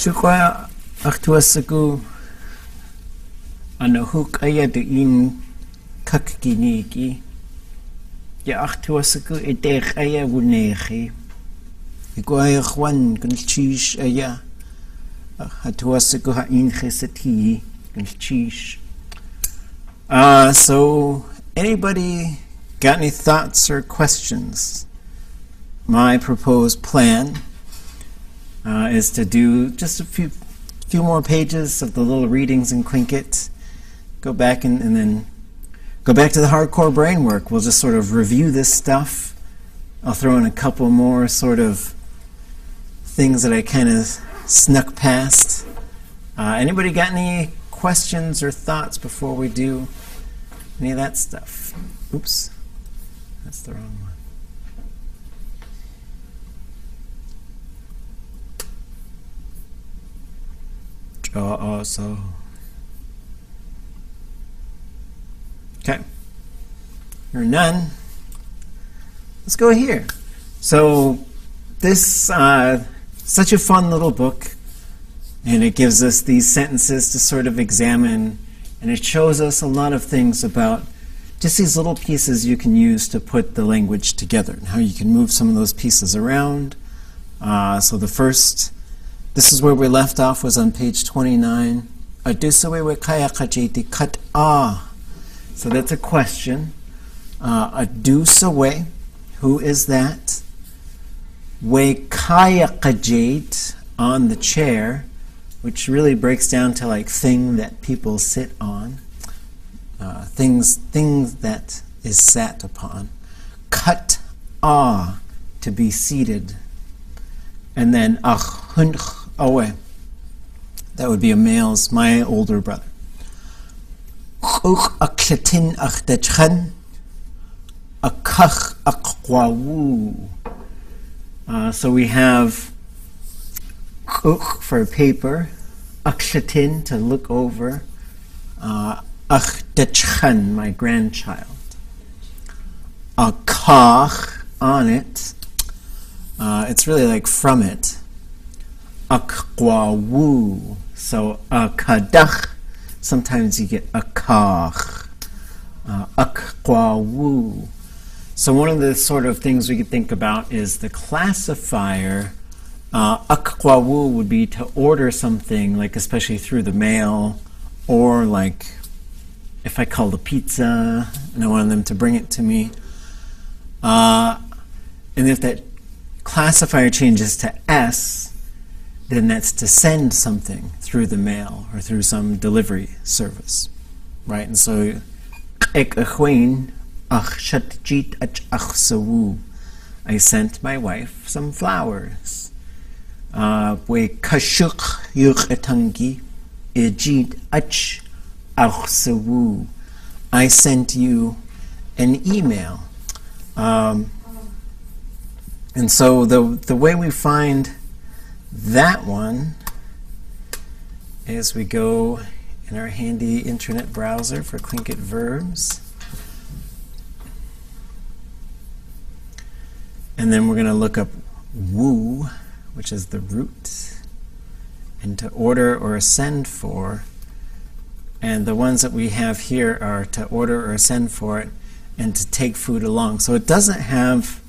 Shukwa aktuasaku anahuk aya in kakkiniki. Ya aktuasaku etek aya gunehi. Iguaya Juan Gulchish aya. Hatuasaku hain chesati Gulchish. So anybody got any thoughts or questions? My proposed plan is to do just a few more pages of the little readings in Tlingit, go back and then go back to the hardcore brain work. We'll just sort of review this stuff. I'll throw in a couple more sort of things that I kind of snuck past. Anybody got any questions or thoughts before we do any of that stuff? Oops, that's the wrong one. Also. Okay. You're none. Let's go here. So this such a fun little book, and it gives us these sentences to sort of examine, and it shows us a lot of things about just these little pieces you can use to put the language together, and how you can move some of those pieces around. So the first, this is where we left off, was on page 29. So that's a question. Adusawe, who is that? We kayakajate, on the chair, which really breaks down to like thing that people sit on. Things that is sat upon. Kat to be seated. And then achunch awe, that would be a male's, my older brother. Uk aklatin achdachchan, akach akwawu. So we have uk for paper, aklatin to look over, achdachchan, my grandchild. Akach, on it. It's really like from it. Akwawu. So akadach, sometimes you get akach. Akwawu. So one of the sort of things we could think about is the classifier. Akwawu would be to order something, like especially through the mail, or like if I called a pizza and I wanted them to bring it to me. And if that classifier changes to S, then that's to send something through the mail or through some delivery service, right? And so, I sent my wife some flowers. I sent you an email. And so the way we find that one is we go in our handy internet browser for Tlingit verbs. And then we're going to look up woo, which is the root, and to order or send for. And the ones that we have here are to order or send for it and to take food along. So it doesn't have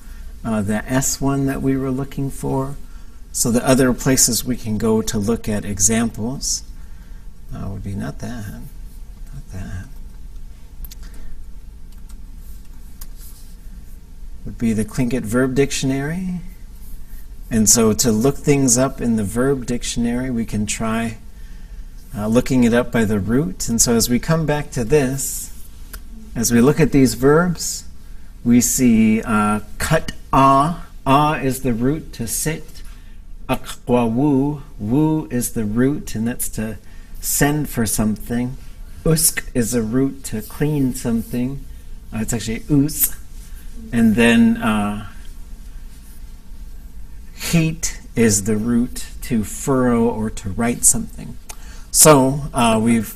the S one that we were looking for. So the other places we can go to look at examples would be not that. Would be the Tlingit Verb Dictionary. And so to look things up in the Verb Dictionary, we can try looking it up by the root. And so as we come back to this, as we look at these verbs, we see kat is the root to sit. Akwawu, wu is the root, and that's to send for something. Usk is a root to clean something. It's actually us. And then heat is the root to furrow or to write something. So we've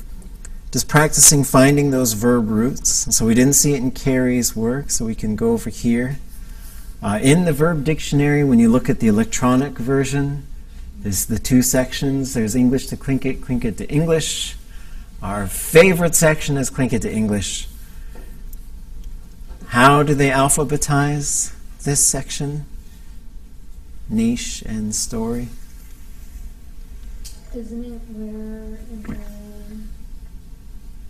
just practicing finding those verb roots. So we didn't see it in Carrie's work, so we can go over here. In the Verb Dictionary, when you look at the electronic version, There's the two sections. There's English to Tlingit, Tlingit to English. Our favorite section is Tlingit to English. How do they alphabetize this section? Niche and story. Isn't it where in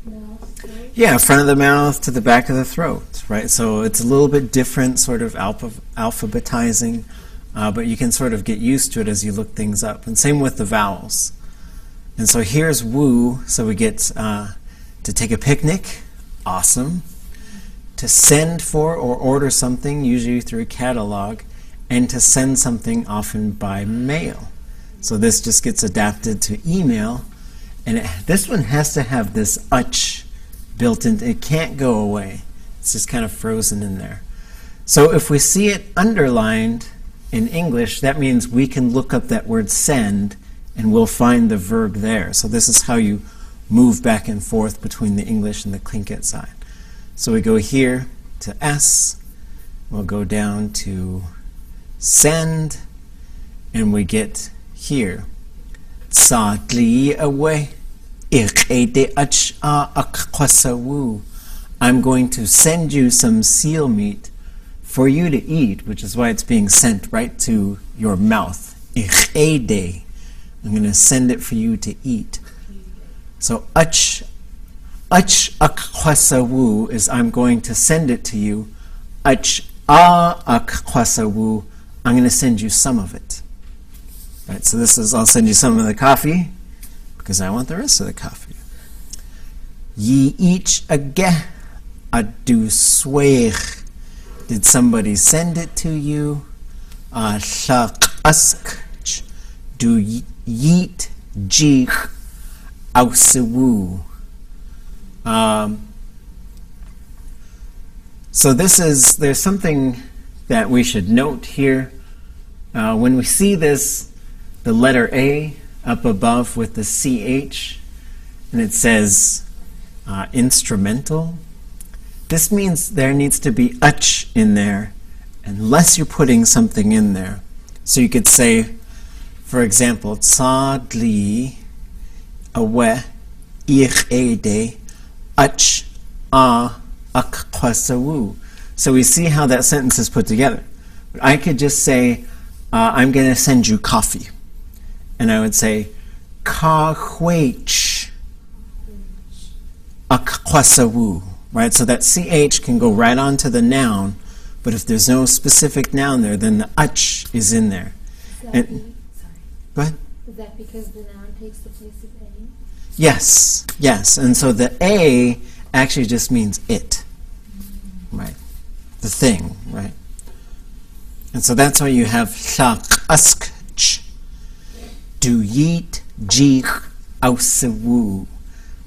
the mouth? Right? Yeah, front of the mouth to the back of the throat, right? So it's a little bit different sort of alphabetizing, but you can sort of get used to it as you look things up. And same with the vowels. And so here's woo, so we get to take a picnic, awesome. To send for or order something, usually through a catalog, and to send something often by mail. So this just gets adapted to email, and this one has to have this ch built in. It can't go away. It's just kind of frozen in there. So if we see it underlined in English, that means we can look up that word send, and we'll find the verb there. So this is how you move back and forth between the English and the Tlingit side. So we go here to S, we'll go down to send, and we get here. Sadly away. I'm going to send you some seal meat for you to eat, which is why it's being sent right to your mouth. I'm going to send it for you to eat. So akwasawu is I'm going to send it to you. Akwasawu, I'm going to send you some of it. Right, so this is I'll send you some of the coffee because I want the rest of the coffee. Ye each ageh adu sweich. Did somebody send it to you? Ask do yeet jich ausewu. So there's something that we should note here. When we see this, the letter A up above with the CH, and it says instrumental, this means there needs to be ch in there, unless you're putting something in there. So you could say, for example, tsadli awe ich ede ach a akwasawu. So we see how that sentence is put together. But I could just say, I'm going to send you coffee. And I would say, ka hwech akwasawu. Right? So that CH can go right on to the noun, but if there's no specific noun there, then the ch is in there. Go ahead. Is that because the noun takes the place of A? Yes, yes. And so the A actually just means it, right? The thing, right? And so that's why you have ask ch, do yeet jich ausewu,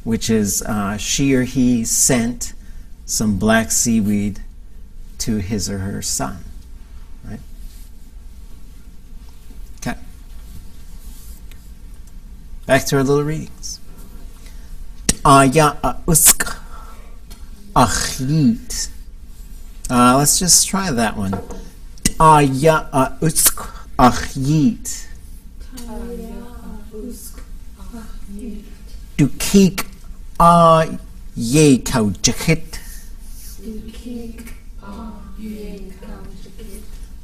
which is she or he sent some black seaweed to his or her son, right? Okay. Back to our little readings. Aya usk achit. Let's just try that one. Aya usk achit. Du kik a ye kau jakit.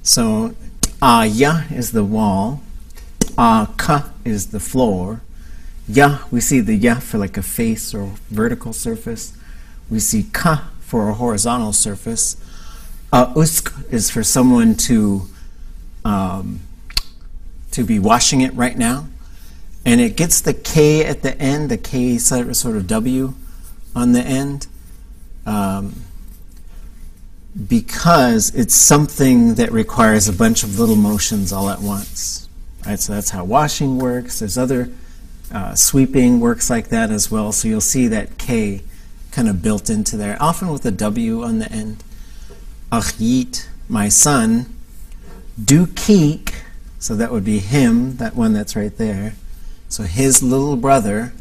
So aya is the wall, ka is the floor, ya, we see the ya for like a face or vertical surface, we see ka for a horizontal surface, usk is for someone to be washing it right now, and it gets the K at the end, the K sort of W on the end, because it's something that requires a bunch of little motions all at once. Right? So that's how washing works. There's other sweeping works like that as well. So you'll see that K kind of built into there, often with a W on the end. Achit, my son. Du keek, so that would be him, that one that's right there. So his little brother.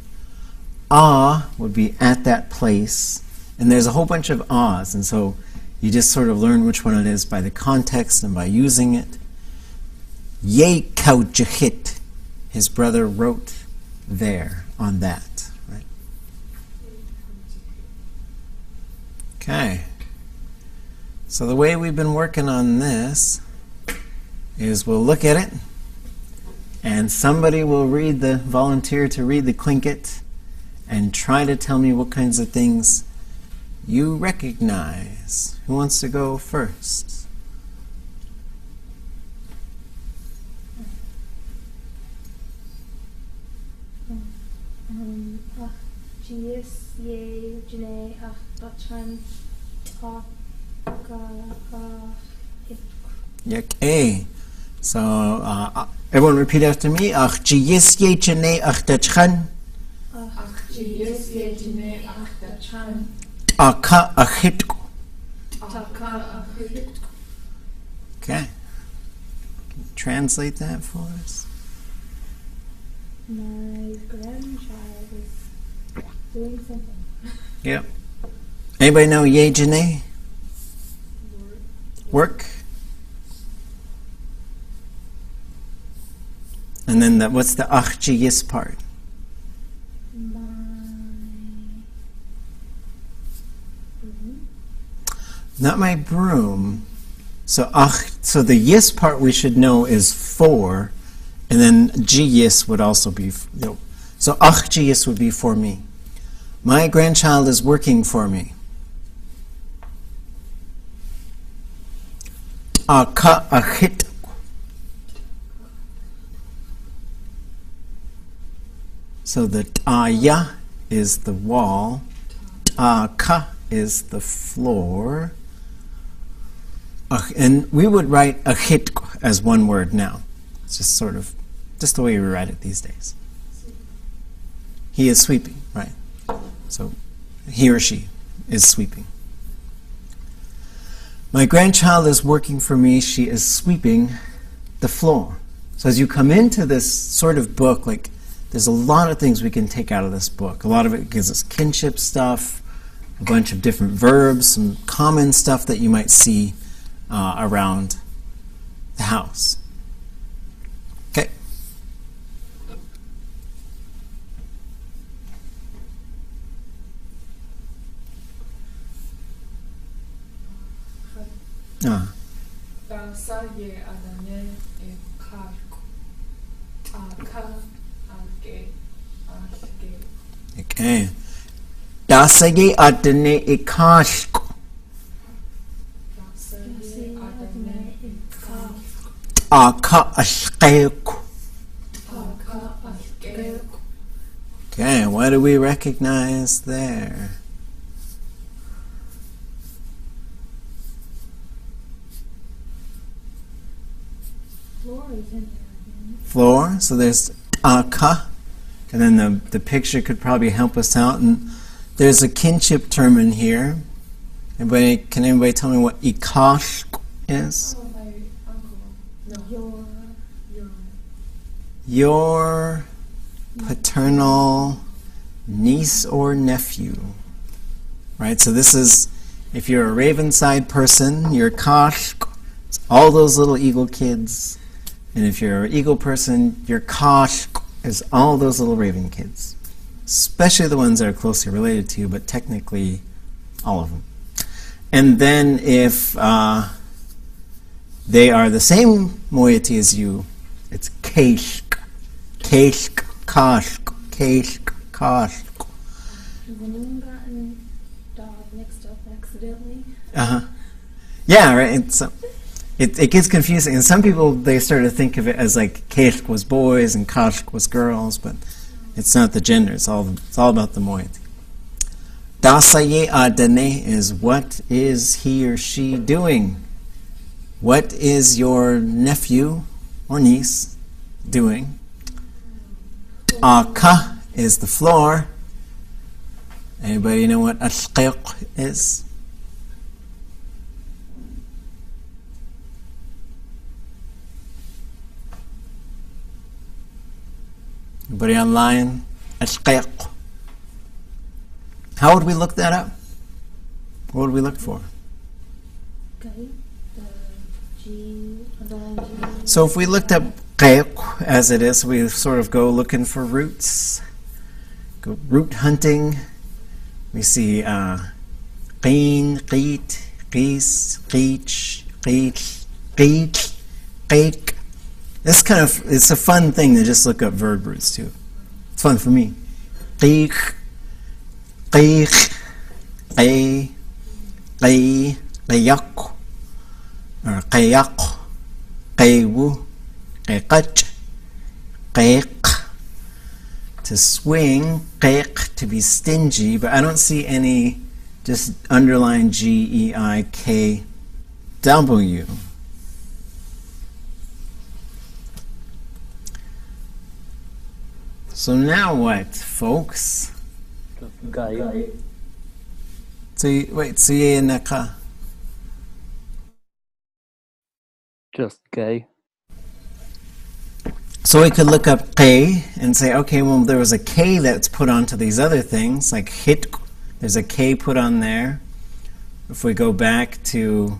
Ah would be at that place. And there's a whole bunch of ahs, and so you just sort of learn which one it is by the context and by using it. Ye kau jahit. his brother wrote there on that. Right? Okay. So the way we've been working on this is we'll look at it, and somebody will volunteer to read the Tlingit and try to tell me what kinds of things you recognize. Who wants to go first? Yes, ye, jene, dachan, Okay. So everyone repeat after me. Ach jiyis ye jene ach dachan. Ach jiyis ye jene ach dachan. Aka achitku. Taka achit. Okay. Can you translate that for us? My grandchild is doing something. Yep. Anybody know ye jene? Work. And then what's the ach jiyis part? My broom. Not my broom. So so the yis part we should know is for, and then jiyis would also be. So ach jiyis would be for me. My grandchild is working for me. Aka achit. So the ta'ya is the wall. Ta'ka is the floor. And we would write achit as one word now. It's just just the way we write it these days. He is sweeping, right? So he or she is sweeping. My grandchild is working for me. She is sweeping the floor. So as you come into this sort of book, there's a lot of things we can take out of this book. A lot of it gives us kinship stuff, a bunch of different verbs, some common stuff that you might see around the house. Okay. Okay. Dasage adne ikashko. Aka ashqeku. Okay, what do we recognize there? Floor is in there. Floor, so there's aka, and then the picture could probably help us out. And there's a kinship term in here. Can anybody tell me what ikash is? Oh, my uncle. No. Your paternal niece or nephew. Right? So this is, if you're a Ravenside person, your kash, it's all those little eagle kids. And if you're an eagle person, your kash is all those little raven kids. Especially the ones that are closely related to you, but technically all of them. And then if they are the same moiety as you, it's keshk, keshk, kashk, keshk, kashk. Has anyone gotten dog mixed up accidentally? Yeah, right. It gets confusing, and some people, they start to think of it as like keshk was boys and kashk was girls, but it's not the gender. It's all about the moiety. Dasaye adane is what is he or she doing? What is your nephew or niece doing? Aka is the floor. Anybody know what ashqiq is? Anybody online? Ashqiq. How would we look that up? What would we look for? Okay. The G, a long G. So if we looked up قيق as it is. We sort of go looking for roots, go root hunting. We see قين, قيت, قيس, قيش, قيش, قيش, قيق. It's it's a fun thing to just look up verb roots too. It's fun for me. قيق, قيق, قي, قي, قيق, or قيق, قيو, قيقج, قيق. To swing, قيق, to be stingy, but I don't see any, just underline G-E-I-K-W. So now what, folks? Guy. So wait, so ye naka. Just gay. So we could look up K and say, okay, well, there was a K that's put onto these other things, like hit, there's a K put on there. If we go back to,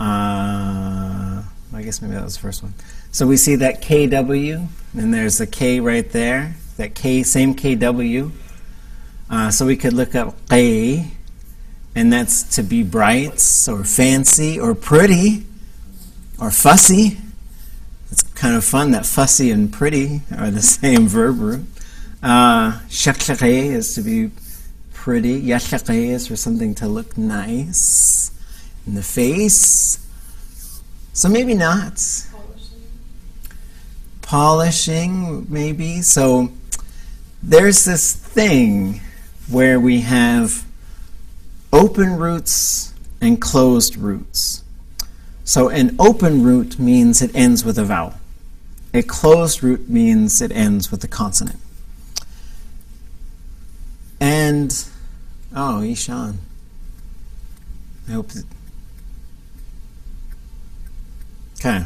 I guess maybe that was the first one. So we see that KW, and there's a K right there, that K, same KW. So we could look up K, and that's to be bright, or fancy, or pretty, or fussy. It's kind of fun that fussy and pretty are the same verb root. Shakshake is to be pretty. Yashake is for something to look nice in the face. So maybe not. Polishing, maybe. So there's this thing where we have open roots and closed roots. So an open root means it ends with a vowel. A closed root means it ends with a consonant. And, oh, Ishan. I hope it, okay.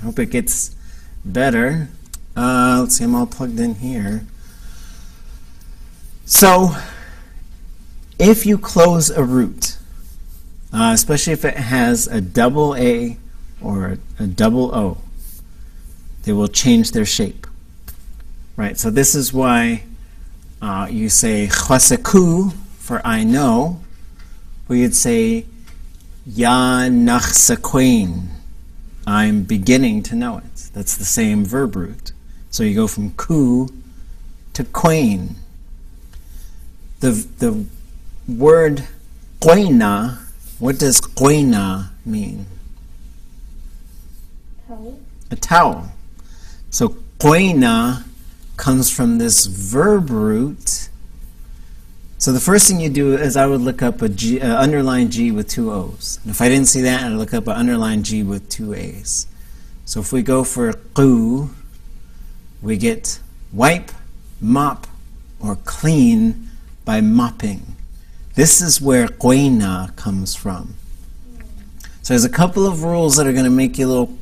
Hope it gets better. Let's see, I'm all plugged in here. So, if you close a root, especially if it has a double A or a double O, they will change their shape. Right, so this is why you say chwasaku for I know, or you'd say ya nachsakwain, I'm beginning to know it. That's the same verb root. So you go from ku to quain. The word qoina, what does qoina mean? Towel. A towel. So qoina comes from this verb root. So the first thing you do is I would look up a G, underline G with two O's. And if I didn't see that, I'd look up an underline G with two A's. So if we go for qu, we get wipe, mop, or clean by mopping. This is where qoina comes from. So there's a couple of rules that are going to make you a little,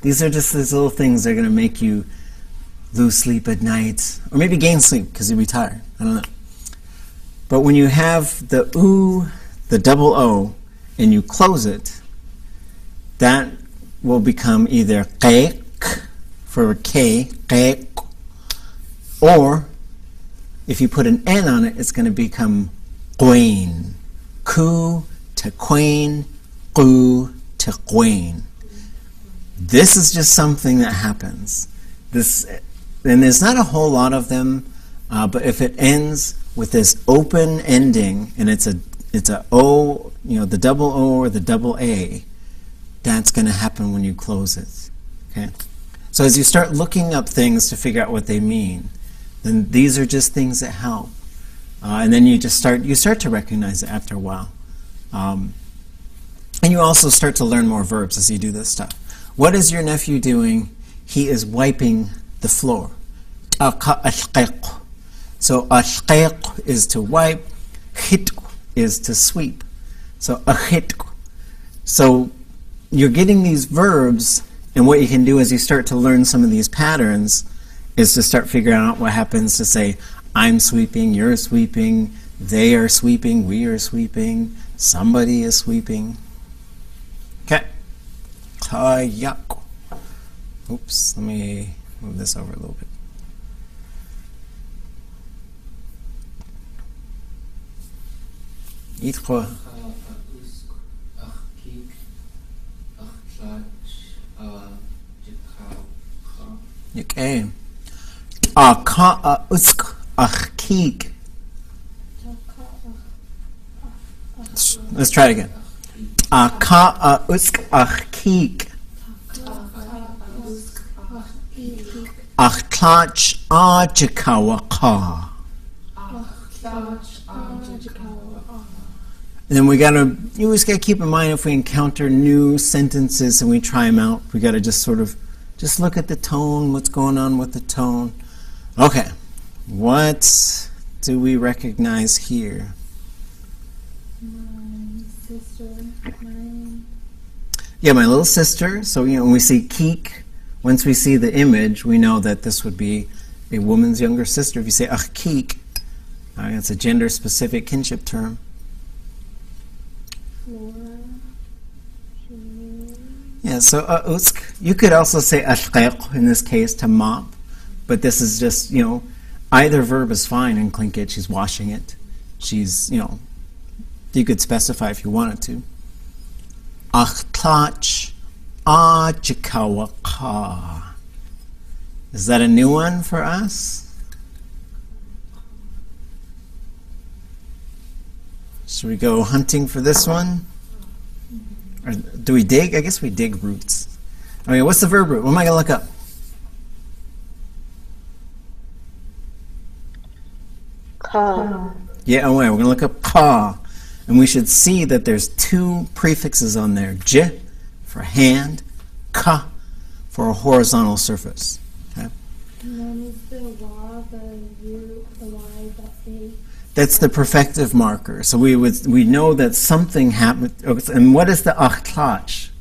these are just these little things that are going to make you lose sleep at night, or maybe gain sleep because you'll be tired. I don't know. But when you have the U, the double O, and you close it, that will become either qaiq for K, qaiq, or if you put an N on it, it's going to become quain. Ku to quain, qu to quain. This is just something that happens. And there's not a whole lot of them, but if it ends with this open ending, and it's a O, the double O or the double A, that's going to happen when you close it. Okay. So as you start looking up things to figure out what they mean, then these are just things that help, and then you start to recognize it after a while, and you also start to learn more verbs as you do this stuff. What is your nephew doing? He is wiping the floor. So ashqaiq is to wipe, hit is to sweep. So ahit. So you're getting these verbs, and what you can do as you start to learn some of these patterns is to start figuring out what happens to say, I'm sweeping, you're sweeping, they are sweeping, we are sweeping, somebody is sweeping. Okay. tayak. Oops, let me move this over a little bit. Yitro. Okay. Ka usk achkik. Let's try it again. Ka usk achkik. Achtlach ajikawaka. And then you always gotta keep in mind if we encounter new sentences and we try them out, we gotta just sort of look at the tone, what's going on with the tone. Okay, what do we recognize here? My sister. Yeah, my little sister. So, when we see keek, once we see the image, we know that this would be a woman's younger sister. If you say keek, it's a gender-specific kinship term. Yeah, so usk. You could also say ashqiq in this case, to mop, but this is just, either verb is fine in Tlingit. She's washing it. She's, you could specify if you wanted to. Achtlach ajikawaka. Is that a new one for us? Should we go hunting for this one? Or do we dig? I guess we dig roots. Okay, what's the verb root? What am I going to look up? Ka. Yeah, we're going to look up ka. And we should see that there's two prefixes on there. J for hand, ka for a horizontal surface. Okay? And then is the wa, the u, the y, the a. That's the perfective marker. So we know that something happened. And what is the achtlach?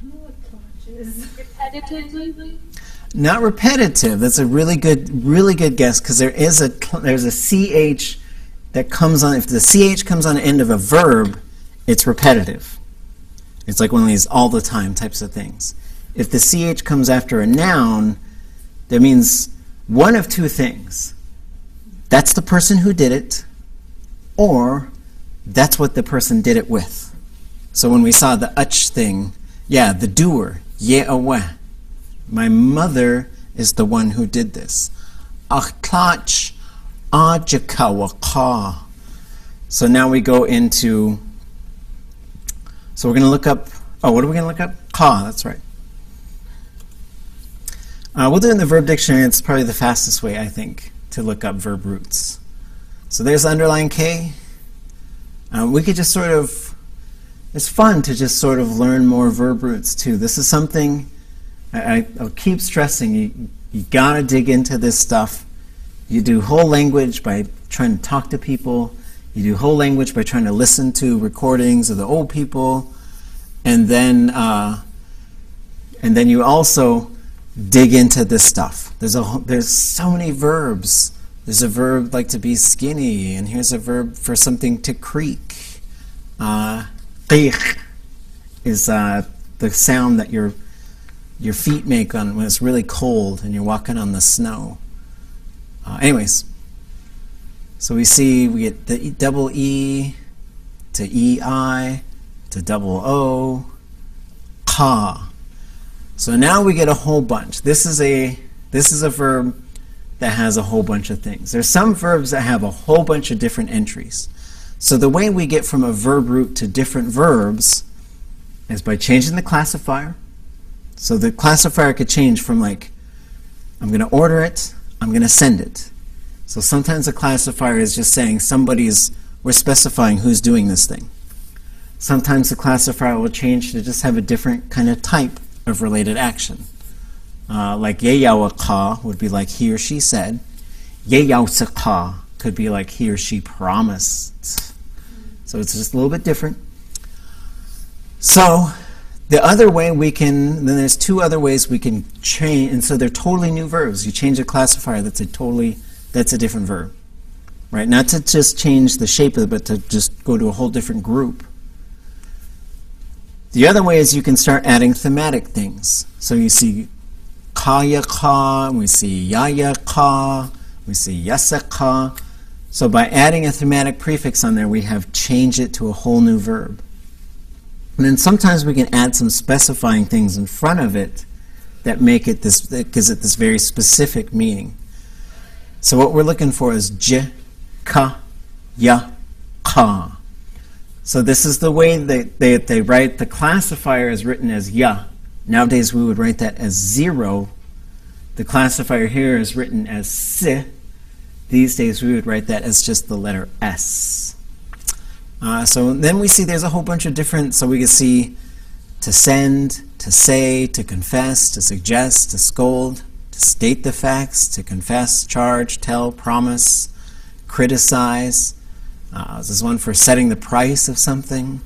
I know what clutch is. Repetitively? Not repetitive. That's a really good guess, because there's a ch that comes on. If the ch comes on the end of a verb, it's repetitive. It's like one of these all the time types of things. If the ch comes after a noun, that means one of two things. That's the person who did it, or that's what the person did it with. So when we saw the ach thing, yeah, the doer, ye'aweh. My mother is the one who did this. Achtlach ajikawaka. So now we go into, so we're going to look up, what are we going to look up? Ka, that's right. We'll do it in the verb dictionary. It's probably the fastest way, I think, to look up verb roots. So there's the underline K. We could just sort of, it's fun to just sort of learn more verb roots too. This is something I'll keep stressing. You gotta dig into this stuff. You do whole language by trying to talk to people. You do whole language by trying to listen to recordings of the old people. And then you also dig into this stuff. There's so many verbs. There's a verb like to be skinny, and here's a verb for something to creak. Qeeq is the sound that your feet make when it's really cold and you're walking on the snow. Anyways, so we get the double E to EI to double O, ka. So now we get a whole bunch. This is a verb that has a whole bunch of things. There's some verbs that have a whole bunch of different entries. So the way we get from a verb root to different verbs is by changing the classifier. So the classifier could change from like, I'm going to order it, I'm going to send it. So sometimes the classifier is just saying we're specifying who's doing this thing. Sometimes the classifier will change to just have a different kind of type of related action. Like yeyawaka would be like he or she said. Yeyawsaka could be like he or she promised. So it's just a little bit different. So the other way then there's two other ways we can change, and so they're totally new verbs. You change a classifier, that's a different verb. Right? Not to just change the shape of it, but to just go to a whole different group. The other way is you can start adding thematic things. So you see kaya ka, we see yaya ka, we see yasa ka. So by adding a thematic prefix on there, we have changed it to a whole new verb. And then sometimes we can add some specifying things in front of it that make it this, that gives it this very specific meaning. So what we're looking for is j, ka, ya, ka. So this is the way they write. The classifier is written as ya. Nowadays we would write that as 0. The classifier here is written as si. These days we would write that as just the letter S. So then we see there's a whole bunch of different, so we can see to send, to say, to confess, to suggest, to scold, to state the facts, to confess, charge, tell, promise, criticize. This is one for setting the price of something.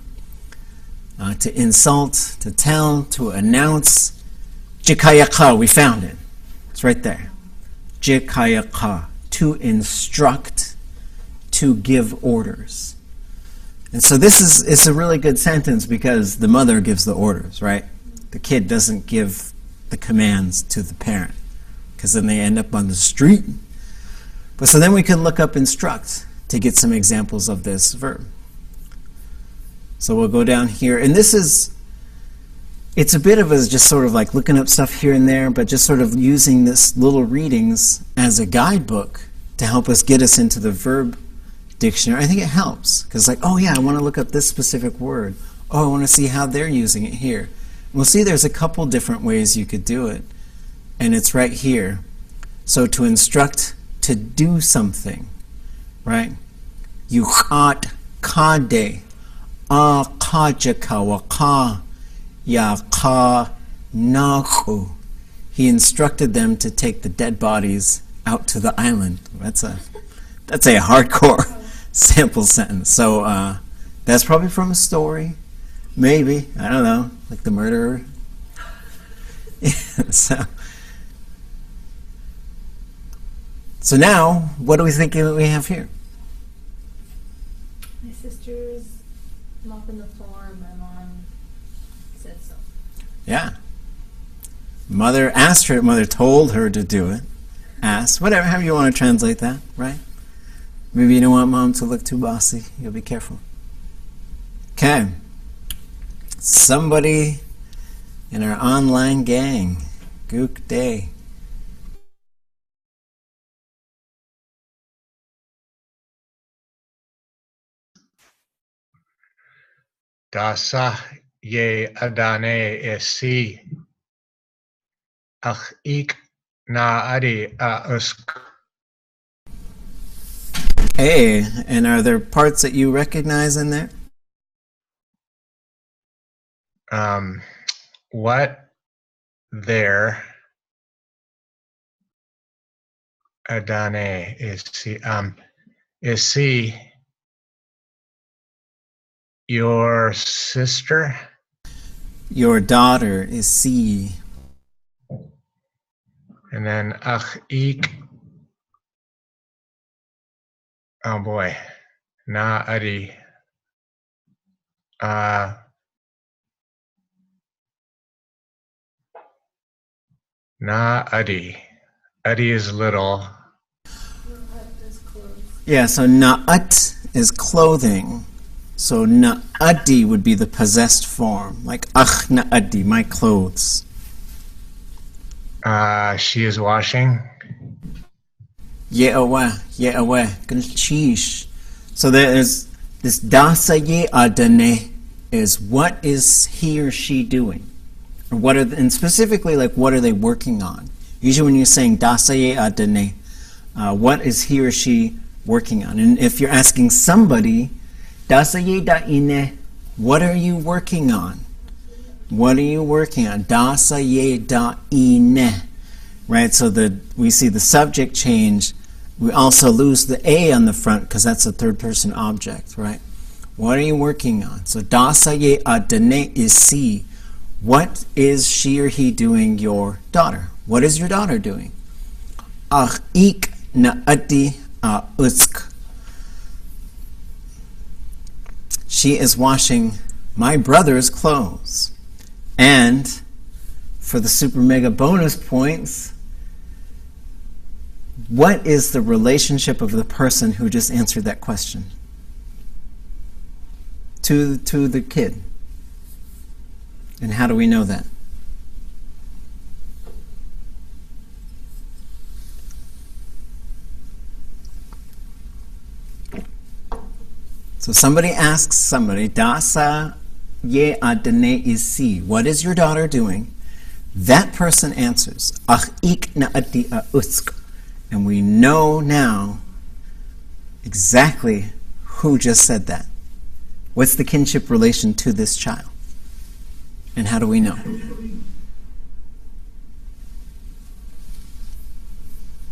To insult, to tell, to announce. Jikayaka, we found it. It's right there. Jikayaka, to instruct, to give orders. And so this is a really good sentence because the mother gives the orders, right? The kid doesn't give the commands to the parent because then they end up on the street. But so then we can look up instruct to get some examples of this verb. So we'll go down here, and this is, it's a bit of a just sort of like looking up stuff here and there, but just sort of using this little readings as a guidebook to help us get us into the verb dictionary. I think it helps because like, oh yeah, I want to look up this specific word. Oh, I want to see how they're using it here. And we'll see there's a couple different ways you could do it, and it's right here. So to instruct to do something, right? Yuchat kade a kajaka waka ya ka naku. He instructed them to take the dead bodies out to the island. That's a hardcore sample sentence. So that's probably from a story, maybe, I don't know, like the murderer. So now, what do we think we have here? My sister's mopping the floor. My mom said so. Yeah. Mother asked her, mother told her to do it. Asked, whatever, however you want to translate that, right? Maybe you don't want mom to look too bossy. You'll be careful. Okay. Somebody in our online gang. Gook day. Dasa ye adane esi ach ik na adi usk. Hey, and are there parts that you recognize in there? What there adane esi your sister? Your daughter is si. And then ach ik, oh boy, na adi na adi. Adi is little. Yeah, so na'at is clothing. So na'adi would be the possessed form. Like ach na'adi, my clothes. She is washing. Ye'aweh, sheesh. So there's this dasa ye adane is what is he or she doing? Or what are and specifically like what are they working on? Usually when you're saying dasa ye adane, what is he or she working on? And if you're asking somebody, dasa ye da'ine, what are you working on? What are you working on? Dasa ye da'ine. Right, so we see the subject change. We also lose the A on the front because that's a third person object, right? What are you working on? So dasa ye adane is si. What is she or he doing, your daughter? What is your daughter doing? Ach ik na'ati usk. She is washing my brother's clothes. And for the super mega bonus points, what is the relationship of the person who just answered that question to the kid? And how do we know that? So somebody asks somebody, Dasa ye adene isi, what is your daughter doing? That person answers, Ach ik na adi usk. And we know now exactly who just said that. What's the kinship relation to this child? And how do we know?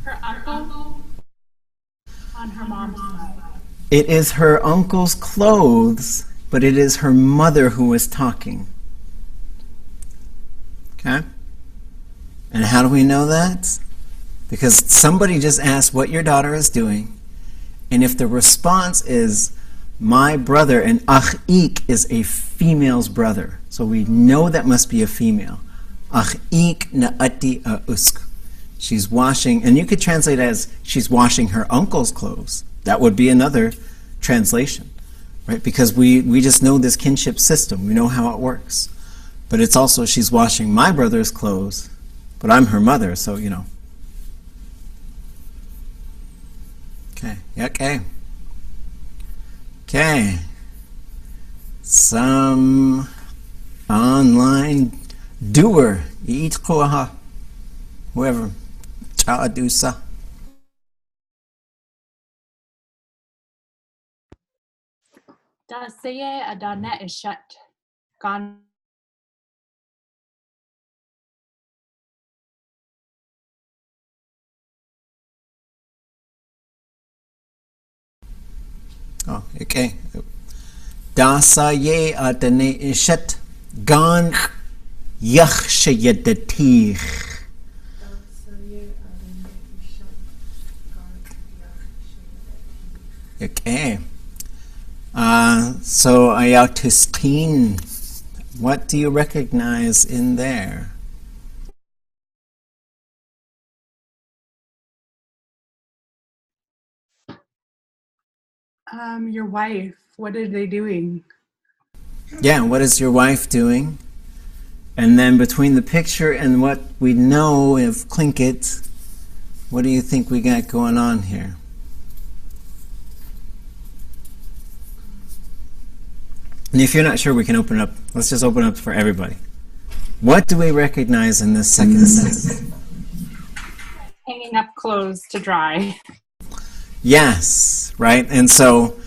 Her uncle on her mom's side. It is her uncle's clothes, but it is her mother who is talking. Okay? And how do we know that? Because somebody just asked what your daughter is doing, and if the response is my brother, and achik is a female's brother, so we know that must be a female. Achik naati usk. She's washing, and you could translate it as she's washing her uncle's clothes. That would be another translation, right? Because we just know this kinship system. We know how it works. But it's also she's washing my brother's clothes, but I'm her mother, so you know. Okay, okay. Okay. Some online doer. Whoever. Chaadusa. Daseye adane ishat. Gone. Oh, okay. Dasa ye adane ishat gan yakhshayadatih. Okay. So ayatiskin, what do you recognize in there? Your wife, what are they doing? Yeah, what is your wife doing? And then between the picture and what we know of Tlingit, what do you think we got going on here? And if you're not sure, we can open up. Let's just open up for everybody. What do we recognize in this second sentence? Hanging up clothes to dry. Yes, right? And so,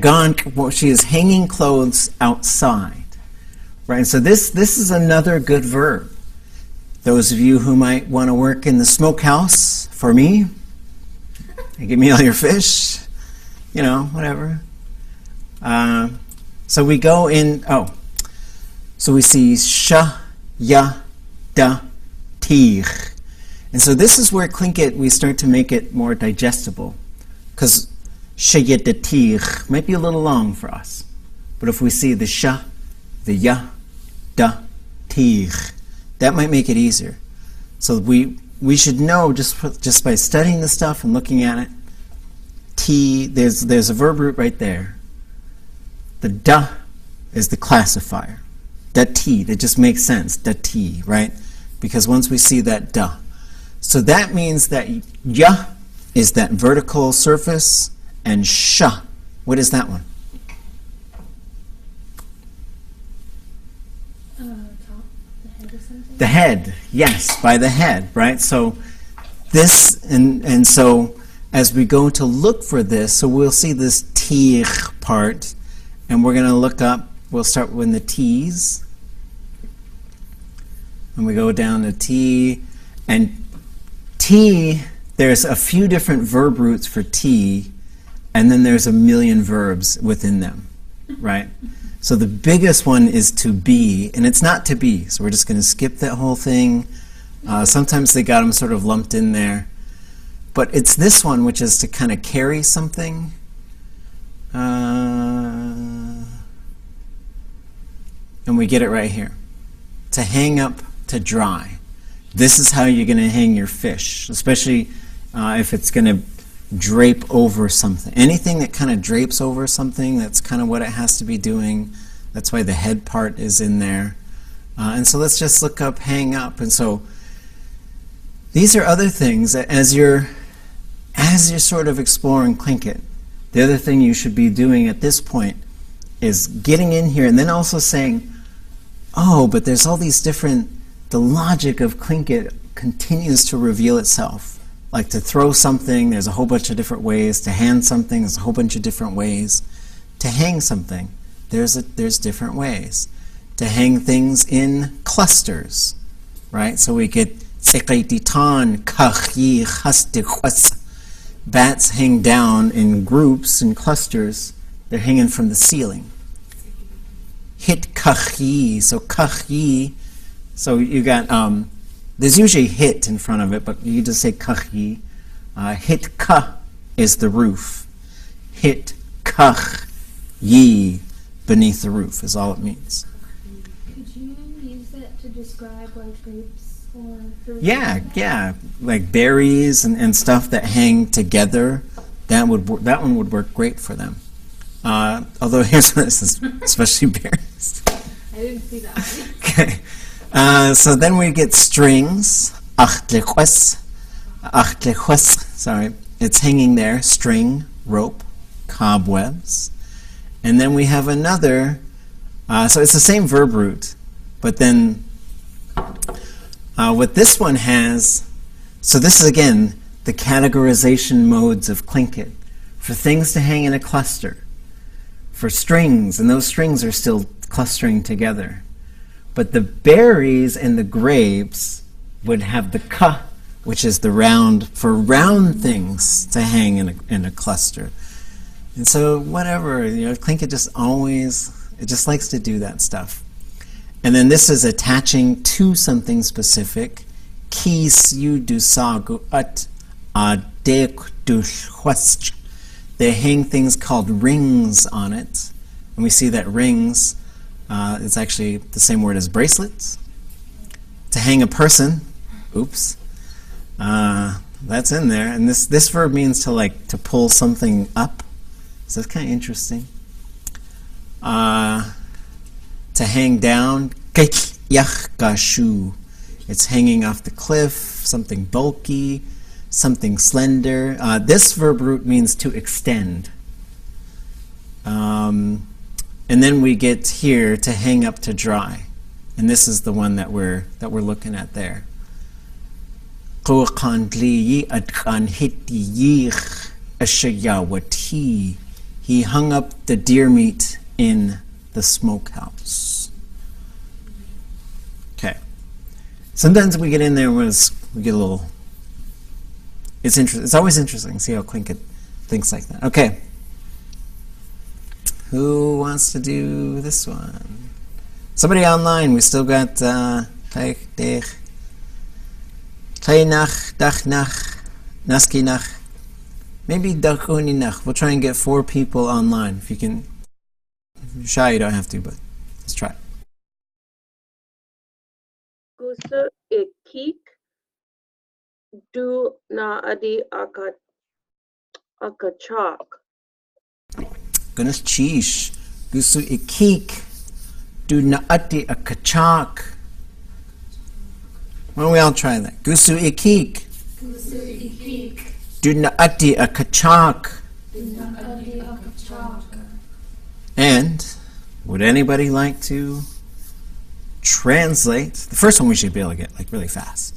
gone, well, she is hanging clothes outside. Right? And so this is another good verb. Those of you who might want to work in the smokehouse, for me, give me all your fish, you know, whatever. So we go in, so we see sha, ya, da, tir. And so this is where Tlingit, we start to make it more digestible. Because sha, ya, da, tir might be a little long for us. But if we see the sha, the ya, da, tir, that might make it easier. So we should know just by studying the stuff and looking at it, there's a verb root right there. The da is the classifier. Da ti, that just makes sense. Da ti, right? Because once we see that da. So that means that ya is that vertical surface, and sha, what is that one? Top, the head or something? The head, yes, by the head, right? So this, and so as we go to look for this, so we'll see this tir part, and we're going to look up, we'll start with the t's, and we go down to t, and t, there's a few different verb roots for t, and then there's a million verbs within them, right? So the biggest one is to be, and it's not to be, so we're just going to skip that whole thing. Sometimes they got them sort of lumped in there. But it's this one, which is to kind of carry something. and we get it right here. To hang up to dry. This is how you're going to hang your fish, especially if it's going to drape over something. Anything that kind of drapes over something, that's kind of what it has to be doing. That's why the head part is in there. And so let's just look up hang up. And so these are other things that as you're sort of exploring Tlingit, the other thing you should be doing at this point is getting in here and then also saying, oh, but there's all these different, the logic of Tlingit continues to reveal itself. Like to throw something, there's a whole bunch of different ways. To hand something, there's a whole bunch of different ways. To hang something, there's different ways. To hang things in clusters, right? So we get Tseqaititan, Kachi, Chastiqwas. Bats hang down in groups and clusters. They're hanging from the ceiling. Hit Kachi, so Kachi, so you got, there's usually hit in front of it, but you just say Kachi. Hit ka is the roof. Hit kach ye beneath the roof is all it means. Could you use that to describe like grapes or fruit? Yeah, like berries and stuff that hang together. That one would work great for them. Although here's what it says, especially berries. I didn't see that one. Okay. So then we get strings. Achtlechwes. Sorry. It's hanging there. String, rope, cobwebs. And then we have another. So it's the same verb root. But then what this one has. So this is again the categorization modes of Tlingit. For things to hang in a cluster. For strings. And those strings are still clustering together. But the berries and the grapes would have the ka, which is the round, for round things to hang in a cluster. And so whatever, Tlingit just always, it just likes to do that stuff. And then this is attaching to something specific. Kis yu du sagu at adek du hwest. They hang things called rings on it. And we see that rings, it's actually the same word as bracelets. To hang a person, oops, that's in there. And this verb means to pull something up. So it's kind of interesting. To hang down, gashu. It's hanging off the cliff, something bulky, something slender. This verb root means to extend. And then we get here to hang up to dry. And this is the one that we're looking at there. He hung up the deer meat in the smokehouse. Okay. Sometimes we get in there and we get a little. It's interesting. It's always interesting to see how Tlingit thinks like that. Okay. Who wants to do this one? Somebody online. We still got Kleinach, Dachnach, Naskinach. Maybe Dachuninach. We'll try and get 4 people online. If you can. If you're shy, you don't have to, but let's try. Gusto ikik du na adi akachak. Goodness cheesh. Gusu ikik. Do naati a kachak. Why don't we all try that? Gusu ikik. Gusto ikik. Do naati a kachak. Dunakadi akachak. And would anybody like to translate? The first one we should be able to get like really fast.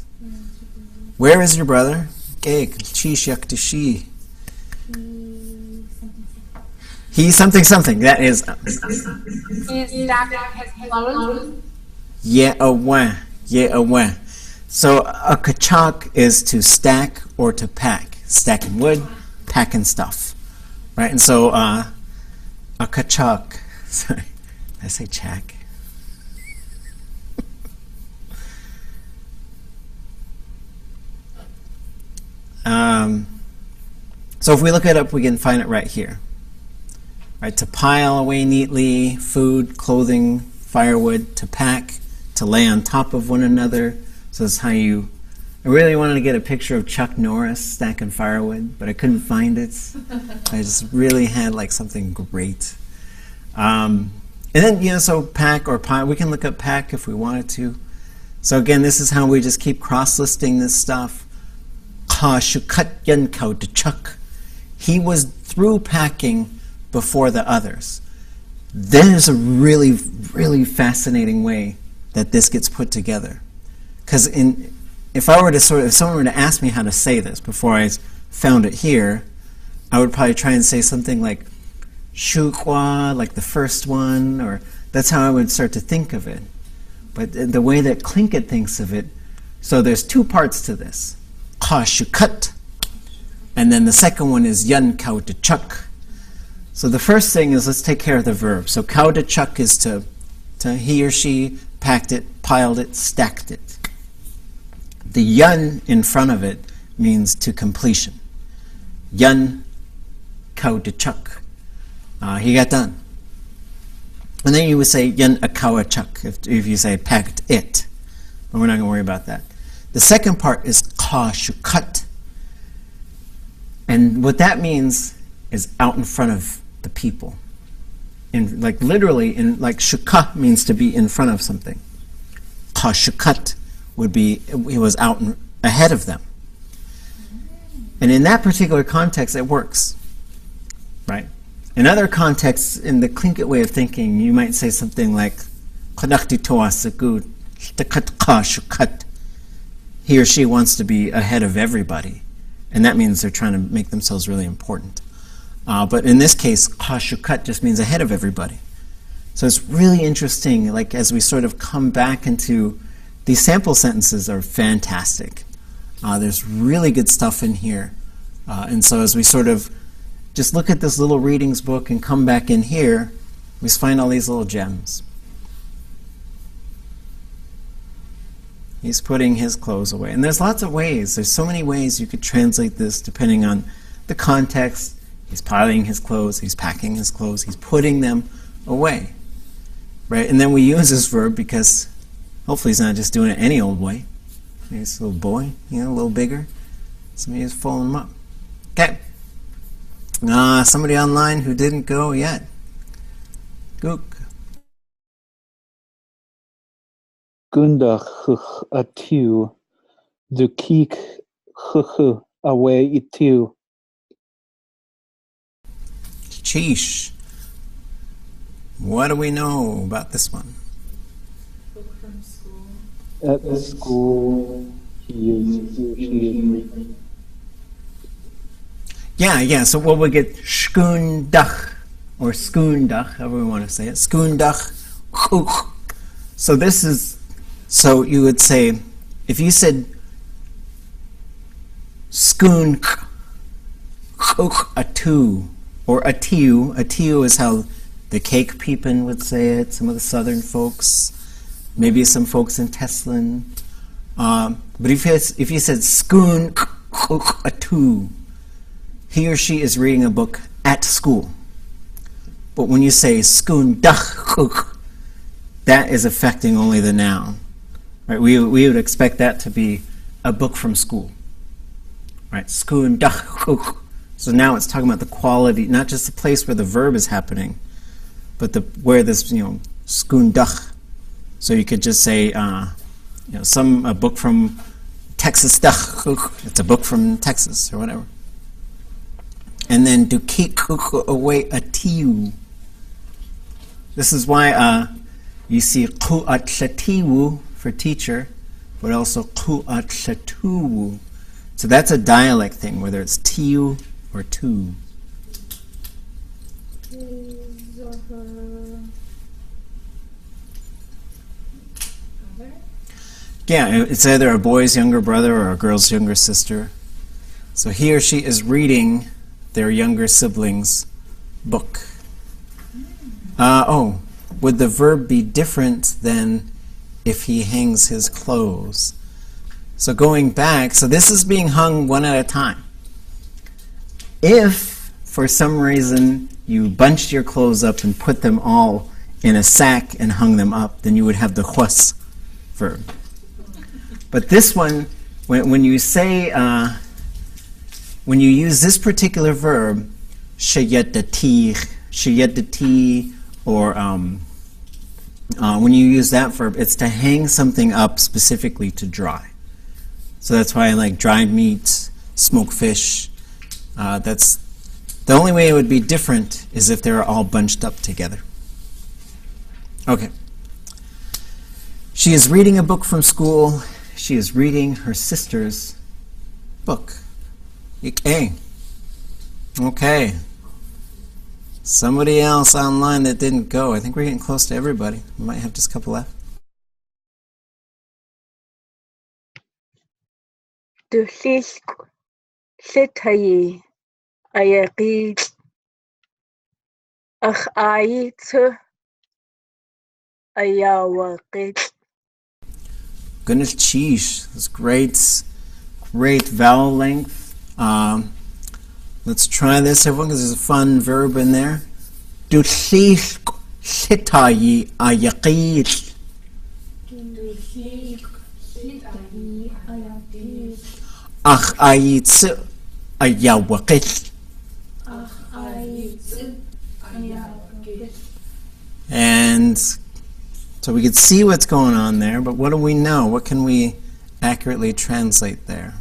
Where is your brother? Geik cheesh yaktishi. He something something. That is. He's stacking his clothes. Yeah, so a kachak is to stack or to pack. Stacking wood, packing stuff. Right? And so a kachak. Sorry, did I say chak? So if we look it up, we can find it right here. Right, to pile away neatly, food, clothing, firewood, to pack, to lay on top of one another. So that's how you... I really wanted to get a picture of Chuck Norris stacking firewood, but I couldn't find it. I just really had like something great. And then, you know, so pack or pile, we can look up pack if we wanted to. So again, this is how we just keep cross-listing this stuff. Ka shukat yan kau de Chuck. He was through packing before the others. There's a really, really fascinating way that this gets put together. Because if someone were to ask me how to say this before I found it here, I would probably try and say something like shukwa, like the first one, or that's how I would start to think of it. But the way that Tlingit thinks of it, so there's two parts to this. Ka shukat, and then the second one is yan kau de Chuck. So the first thing is, let's take care of the verb. So kau de Chuck is to he or she packed it, piled it, stacked it. The yan in front of it means to completion. Yan kau de Chuck. He got done. And then you would say yan akawa Chuck if you say packed it. But we're not going to worry about that. The second part is ka shukat. And what that means is out in front of the people. In, like literally, like shuka means to be in front of something. Ka shukat would be, he was out ahead of them. And in that particular context, it works. Right? In other contexts, in the Tlingit way of thinking, you might say something like, he or she wants to be ahead of everybody. And that means they're trying to make themselves really important. But in this case, kashukat just means ahead of everybody. So it's really interesting, like as we sort of come back into, these sample sentences are fantastic. There's really good stuff in here. And so as we sort of just look at this little readings book and come back in here, we find all these little gems. He's putting his clothes away. And there's lots of ways. There's so many ways you could translate this depending on the context. He's piling his clothes, he's packing his clothes, he's putting them away. Right? And then we use this verb because hopefully he's not just doing it any old way. He's a little boy, you know, a little bigger. Somebody is folding him up. Okay. Somebody online who didn't go yet. Gook. Gunda atiu, the keek away itu. Sheesh. What do we know about this one? Book from school. At the school, he or she is reading. Yeah, so what we get skundach, or skundach, however we want to say it. Skundach. So this is, so you would say, if you said skun atu, or atiu is how the cake peepin would say it, some of the southern folks, maybe some folks in Teslin. But if you said skun atu, he or she is reading a book at school. But when you say skun dach, that is affecting only the noun. Right? We would expect that to be a book from school. Right? Skun dach. So now it's talking about the quality, not just the place where the verb is happening, but where this, skun dach. So you could just say, a book from Texas dach. It's a book from Texas or whatever. And then to keep away a tiu. This is why you see ku'at shatiwu for teacher, but also ku'at shatuwu. So that's a dialect thing, whether it's tiu or tu. Yeah, it's either a boy's younger brother or a girl's younger sister. So he or she is reading their younger sibling's book. Would the verb be different than if he hangs his clothes? So going back, so this is being hung one at a time. If, for some reason, you bunched your clothes up and put them all in a sack and hung them up, then you would have the khwas verb. But this one, when you say, when you use this particular verb, shayadati, or when you use that verb, it's to hang something up specifically to dry. So that's why I like dried meat, smoked fish. That's the only way it would be different is if they were all bunched up together. Okay. She is reading a book from school. She is reading her sister's book. Okay. Okay. Somebody else online that didn't go. I think we're getting close to everybody. We might have just a couple left. Dusisk sitayi ayaqi akhayit ayawaqit. Goodness, cheesh. That's great vowel length. Let's try this, everyone, because there's a fun verb in there. Dusisk sitayi ayaqit. Akhayit ayawaqit. And so we could see what's going on there, but what do we know? What can we accurately translate there?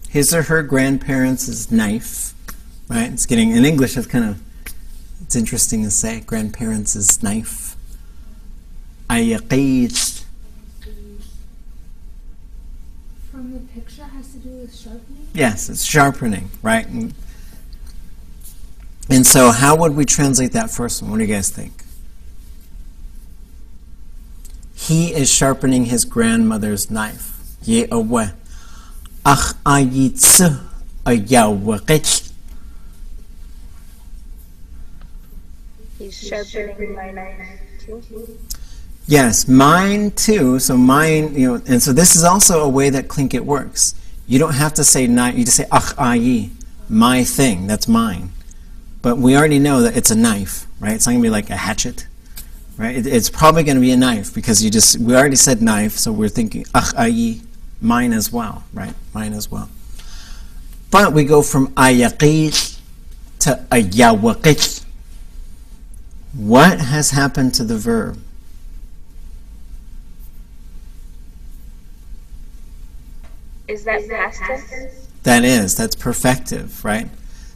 His or her grandparents' knife, right? It's getting, in English, it's kind of, it's interesting to say, grandparents' knife. Ayaqit. From the picture has to do with sharpening? Yes, it's sharpening, right? And so how would we translate that first one? What do you guys think? He is sharpening his grandmother's knife. Ye awe. Ach ayitsu ayawaqit. He's sharpening my knife too. Yes, mine too. So mine, and so this is also a way that Tlingit works. You don't have to say knife, you just say ach ayi, my thing, that's mine. But we already know that it's a knife, right? It's not going to be like a hatchet, right? It's probably going to be a knife because we already said knife, so we're thinking ach ayi, mine as well, right? Mine as well. But we go from ayaqit to ayawaqit. What has happened to the verb? Is that past tense? That's perfective, right?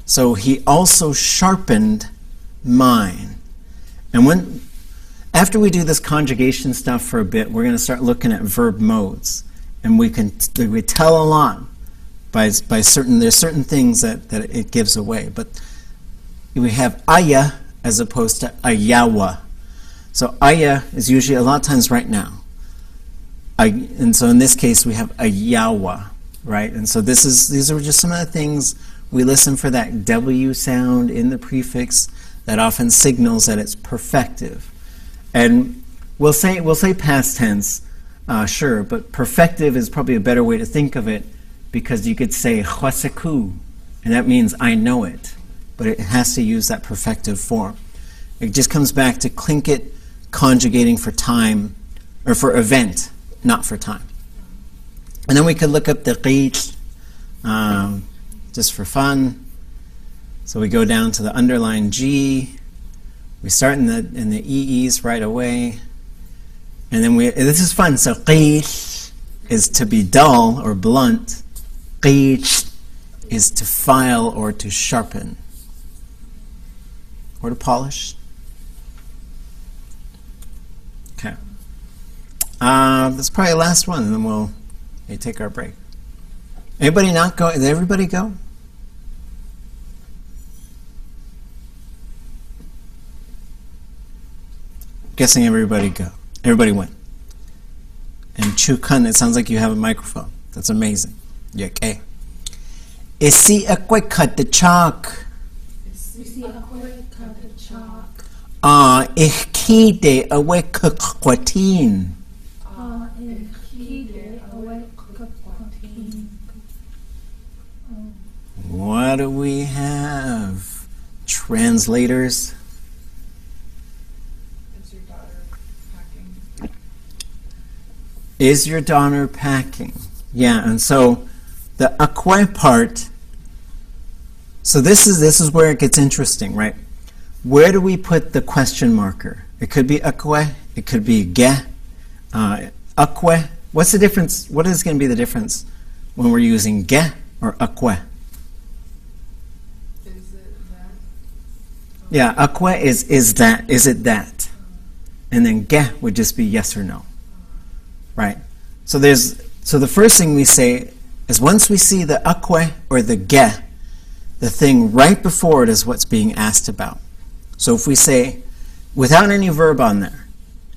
So he also sharpened mine. And after we do this conjugation stuff for a bit, we're going to start looking at verb modes. And we tell a lot there's certain things that it gives away. But we have aya as opposed to ayawa. So aya is usually a lot of times right now. And so in this case we have ayawa, right? And so these are just some of the things we listen for, that W sound in the prefix that often signals that it's perfective. And we'll say past tense, sure, but perfective is probably a better way to think of it, because you could say chwaseku, and that means I know it, but it has to use that perfective form. It just comes back to Tlingit conjugating for time, or for event, not for time. And then we could look up the qeet, just for fun. So we go down to the underlined G. We start in the EEs right away. And then this is fun. So qeet is to be dull or blunt. Qeet is to file or to sharpen. Or to polish. Okay. That's probably the last one, and then we'll take our break. Anybody not go? Did everybody go? Guessing everybody go. Everybody went. And Chukan, it sounds like you have a microphone. That's amazing. Yeah, okay. Isi akwe cut the chalk. Ich kide awe kukwatin. What do we have? Translators. Is your daughter packing? Is your daughter packing? Yeah, and so the akwe part, so this is where it gets interesting, right? Where do we put the question marker? It could be akwe, it could be ge, akwe. What's the difference? What is going to be the difference when we're using ge or akwe? Is it that? Yeah, akwe is that, is it that? And then ge would just be yes or no. Right? So the first thing we say is once we see the akwe or the ge, the thing right before it is what's being asked about. So if we say, without any verb on there,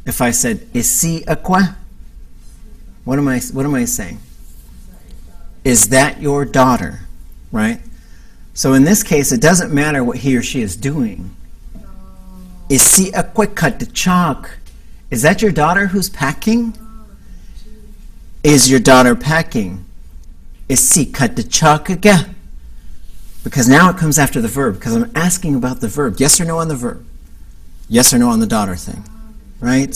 if I said, isi akwe, what am I saying? Is that your daughter? Right? So in this case, it doesn't matter what he or she is doing. Isi akwe katachak. Is that your daughter who's packing? Is your daughter packing? Isi katachak again. Because now it comes after the verb, because I'm asking about the verb. Yes or no on the verb. Yes or no on the daughter thing. Right?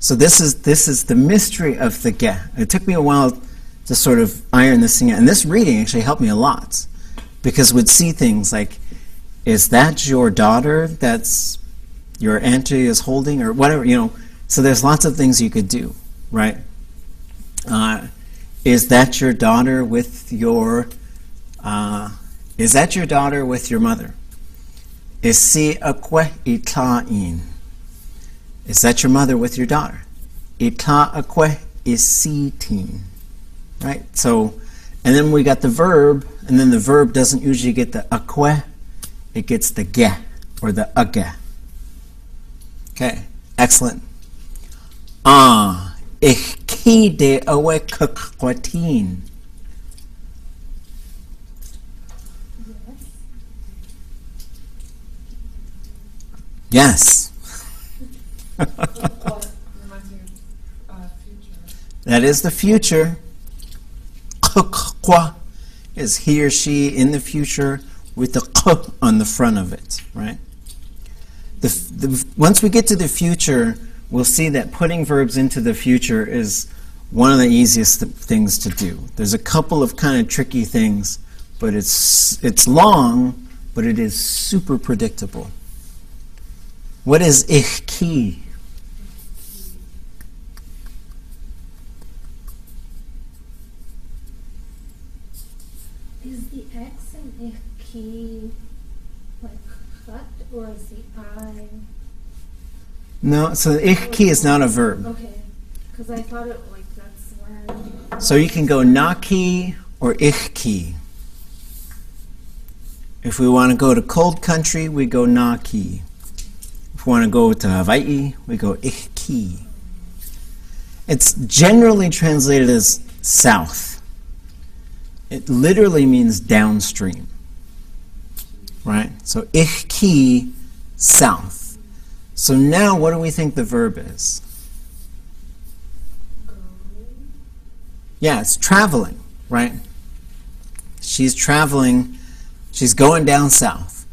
So this is the mystery of the ge. It took me a while to sort of iron this thing out. And this reading actually helped me a lot. Because we'd see things like, is that your daughter that's your auntie is holding? Or whatever, you know. So there's lots of things you could do. Right? Is that your daughter with your... is that your daughter with your mother? Isi akwe itain. Is that your mother with your daughter? Ita akwe isitin. Right? So, and then we got the verb, and then the verb doesn't usually get the akwe, it gets the ge, or the age. Okay, excellent. Ich kide awe kakwatin. Yes. What reminds me of future? That is the future. Kwa is he or she in the future with the k on the front of it, right? Once we get to the future, we'll see that putting verbs into the future is one of the easiest things to do. There's a couple of kind of tricky things, but it's long, but it is super predictable. What is ich ki? Is the X in ich ki like chat or is the I? No, so ich ki is not a verb. Okay, because I thought it like that's where. So you can go na ki or ich ki. If we want to go to cold country, we go na ki. If we want to go to Hawaii, we go ich ki. It's generally translated as south. It literally means downstream. Right? So ich ki, south. So now what do we think the verb is? Yeah, it's traveling, right? She's traveling, she's going down south.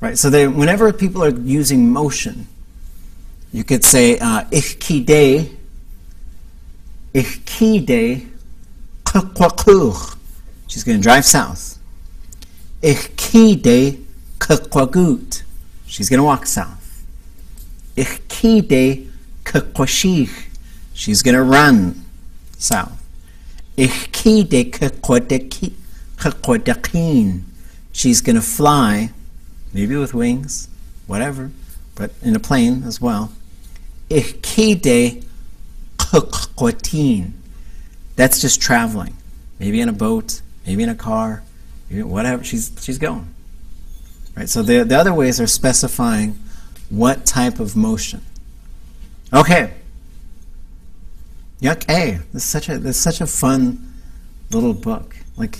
Right? So whenever people are using motion, you could say ich kide kakwakuch. She's going to drive south. Ich kide kakwagut. She's going to walk south. Ich kide kakwashich. She's going to run south. Ich kide kakwadekin. She's going to fly, maybe with wings, whatever, but in a plane as well. Ich kide kakwatin. That's just traveling. Maybe in a boat, maybe in a car, maybe whatever. She's going. Right? So the other ways are specifying what type of motion. Okay. Yuck, hey, this is such a fun little book. Like,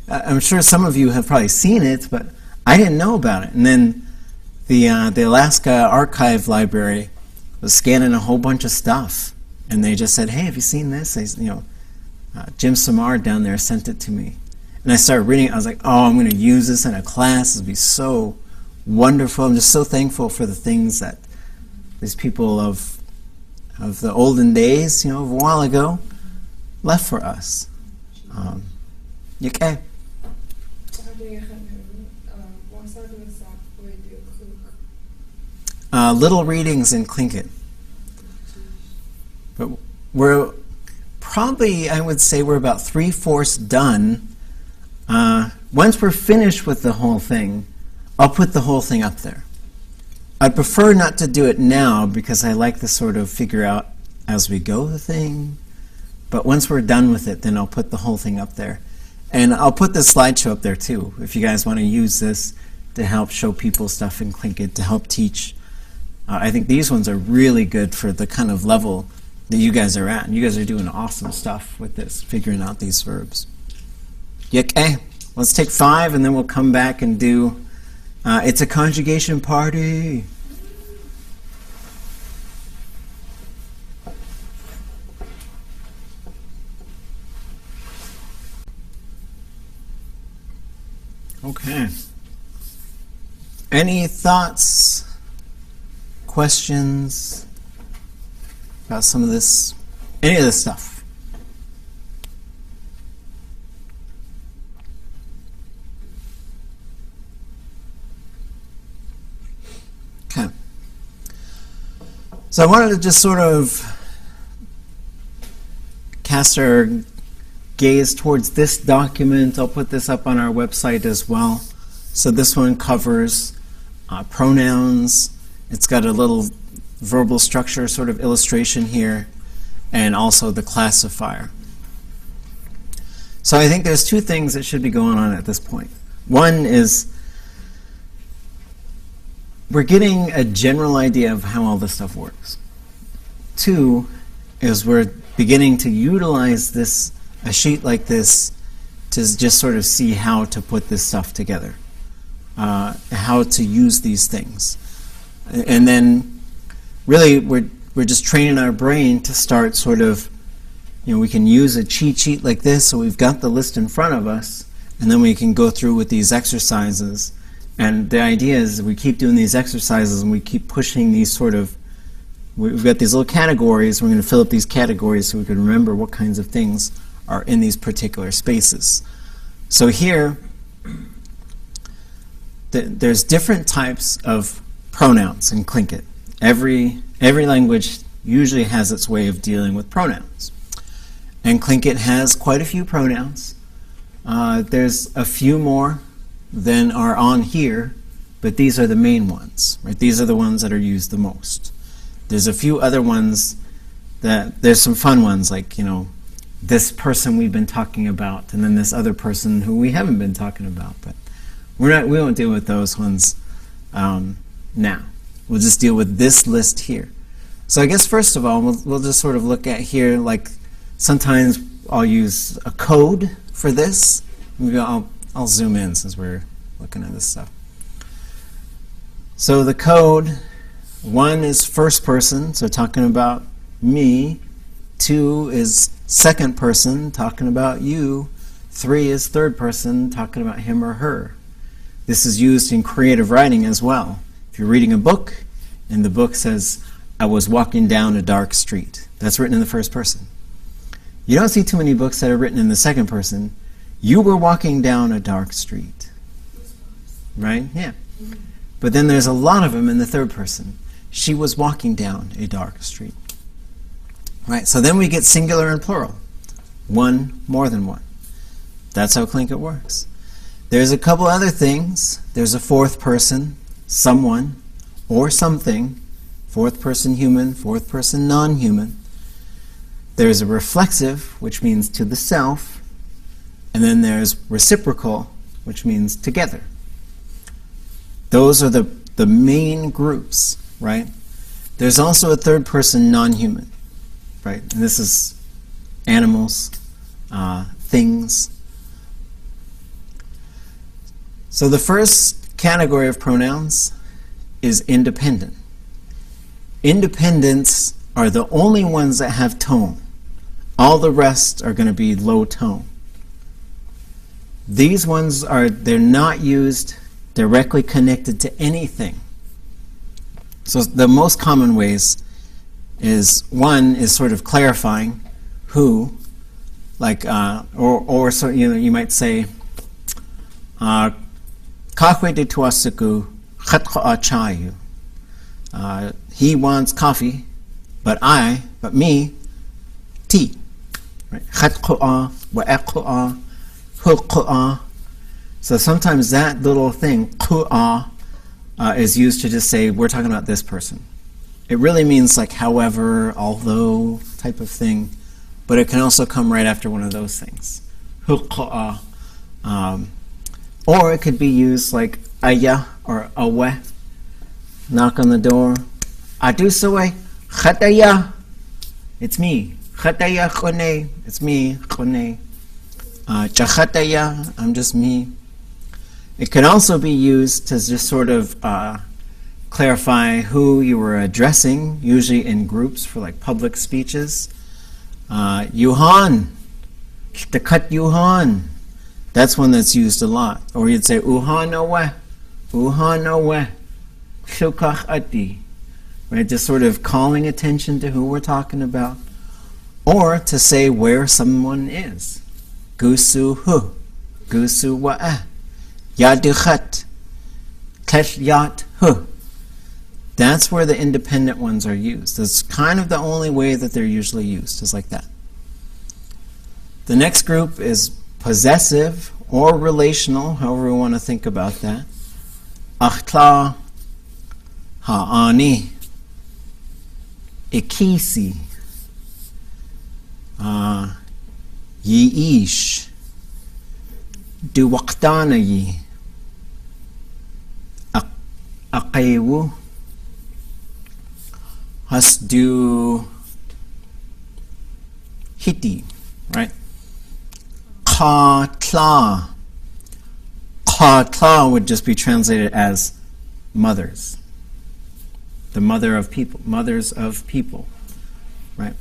I'm sure some of you have probably seen it, but I didn't know about it. And then the Alaska Archive Library was scanning a whole bunch of stuff, and they just said, "Hey, have you seen this?" Jim Samar down there sent it to me, And I started reading it. I was like, oh, I'm going to use this in a class. It'll be so wonderful. I'm just so thankful for the things that these people of the olden days, of a while ago, left for us. Okay. Little readings in Tlingit. But we're probably, I would say, we're about 3/4 done. Once we're finished with the whole thing, I'll put the whole thing up there. I'd prefer not to do it now because I like to sort of figure out as we go the thing. But once we're done with it, then I'll put the whole thing up there. And I'll put the slideshow up there too, if you guys want to use this to help show people stuff in Tlingit, to help teach. I think these ones are really good for the kind of level that you guys are at. And you guys are doing awesome stuff with this, figuring out these verbs. Okay, let's take 5 and then we'll come back and do It's a Conjugation Party. Okay. Any thoughts, questions about some of this, any of this stuff? Okay. So I wanted to just sort of cast our gaze towards this document. I'll put this up on our website as well. So this one covers pronouns. It's got a little verbal structure sort of illustration here, and also the classifier. So I think there's 2 things that should be going on at this point. One is we're getting a general idea of how all this stuff works. 2 is we're beginning to utilize a sheet like this to just sort of see how to put this stuff together, how to use these things. And then really we're just training our brain to start sort of, we can use a cheat sheet like this, so we've got the list in front of us, and then we can go through with these exercises. And the idea is we keep doing these exercises and we keep pushing these sort of, we've got these little categories, we're going to fill up these categories so we can remember what kinds of things are in these particular spaces. So here, there's different types of pronouns in Tlingit. Every language usually has its way of dealing with pronouns. And Tlingit has quite a few pronouns. There's a few more than are on here, but these are the main ones, right? These are the ones that are used the most. There's a few other ones there's some fun ones, like, this person we've been talking about, and then this other person who we haven't been talking about. But we won't deal with those ones now. We'll just deal with this list here. So I guess first of all, we'll just sort of look at here, like sometimes I'll use a code for this. Maybe I'll zoom in since we're looking at this stuff. So the code, 1 is first person, so talking about me. 2 is second person, talking about you. 3 is third person, talking about him or her. This is used in creative writing as well. If you're reading a book, and the book says, I was walking down a dark street. That's written in the first person. You don't see too many books that are written in the second person. You were walking down a dark street. Right? Yeah. But then there's a lot of them in the third person. She was walking down a dark street. Right? So then we get singular and plural. 1, more than 1. That's how Tlingit works. There's a couple other things. There's a fourth person, someone, or something. Fourth person human, fourth person non-human. There's a reflexive, which means to the self. And then there's reciprocal, which means together. Those are the main groups, right? There's also a third person non-human, right? And this is animals, things. So the first category of pronouns is independent. Independents are the only ones that have tone. All the rest are going to be low tone. These ones they're not used directly connected to anything. So the most common ways is, one is sort of clarifying who, like, or so, you might say, Kakwe de tuasuku khatqa chayu. He wants coffee, but me, tea. Right? Khatqa wa aqqa huqqa. So sometimes that little thing, q'a, is used to just say, we're talking about this person. It really means like however, although type of thing, but it can also come right after one of those things. Huqqa. Or it could be used like aya or awe. Knock on the door. Adu sawe, khataya. It's me. Khataya khone. It's me, khone. Chakhataya, I'm just me. It can also be used to just sort of clarify who you were addressing, usually in groups for like public speeches. Yuhan, shtakat Yuhan. That's one that's used a lot. Or you'd say uhan owe, shukach ati. Right, just sort of calling attention to who we're talking about. Or to say where someone is. Gusu hu, gusu wa'ah. Yaduchat, keshyat hu. That's where the independent ones are used. That's kind of the only way that they're usually used, is like that. The next group is possessive or relational, however we want to think about that. Achtla, ha'ani, ikisi, yi'ish, duwaqtanayi, aqaywu, hasdu hiti, right? Qatla. Qatla would just be translated as mothers. The mother of people, mothers of people, right?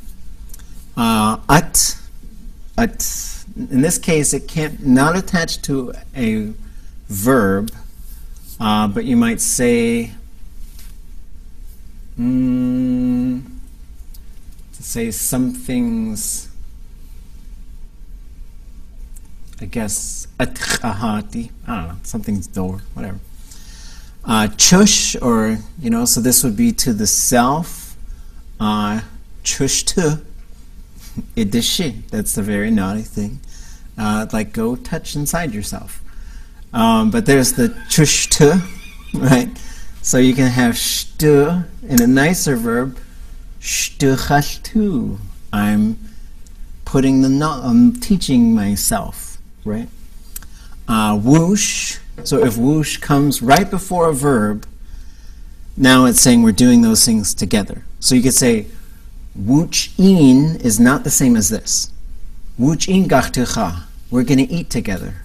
At, in this case, it can't, not attached to a verb, but you might say, to say something's, I guess, atkhahati, I don't know, something's door, whatever. Chush, or, so this would be to the self. Chush to, idishi, that's the very naughty thing. Like go touch inside yourself. But there's the chush to, right? So you can have shtu in a nicer verb, shtuchashtu. I'm teaching myself, right? Whoosh. So if whoosh comes right before a verb, now it's saying we're doing those things together. So you could say, wooch in is not the same as this. Wooch in gachtucha, we're going to eat together.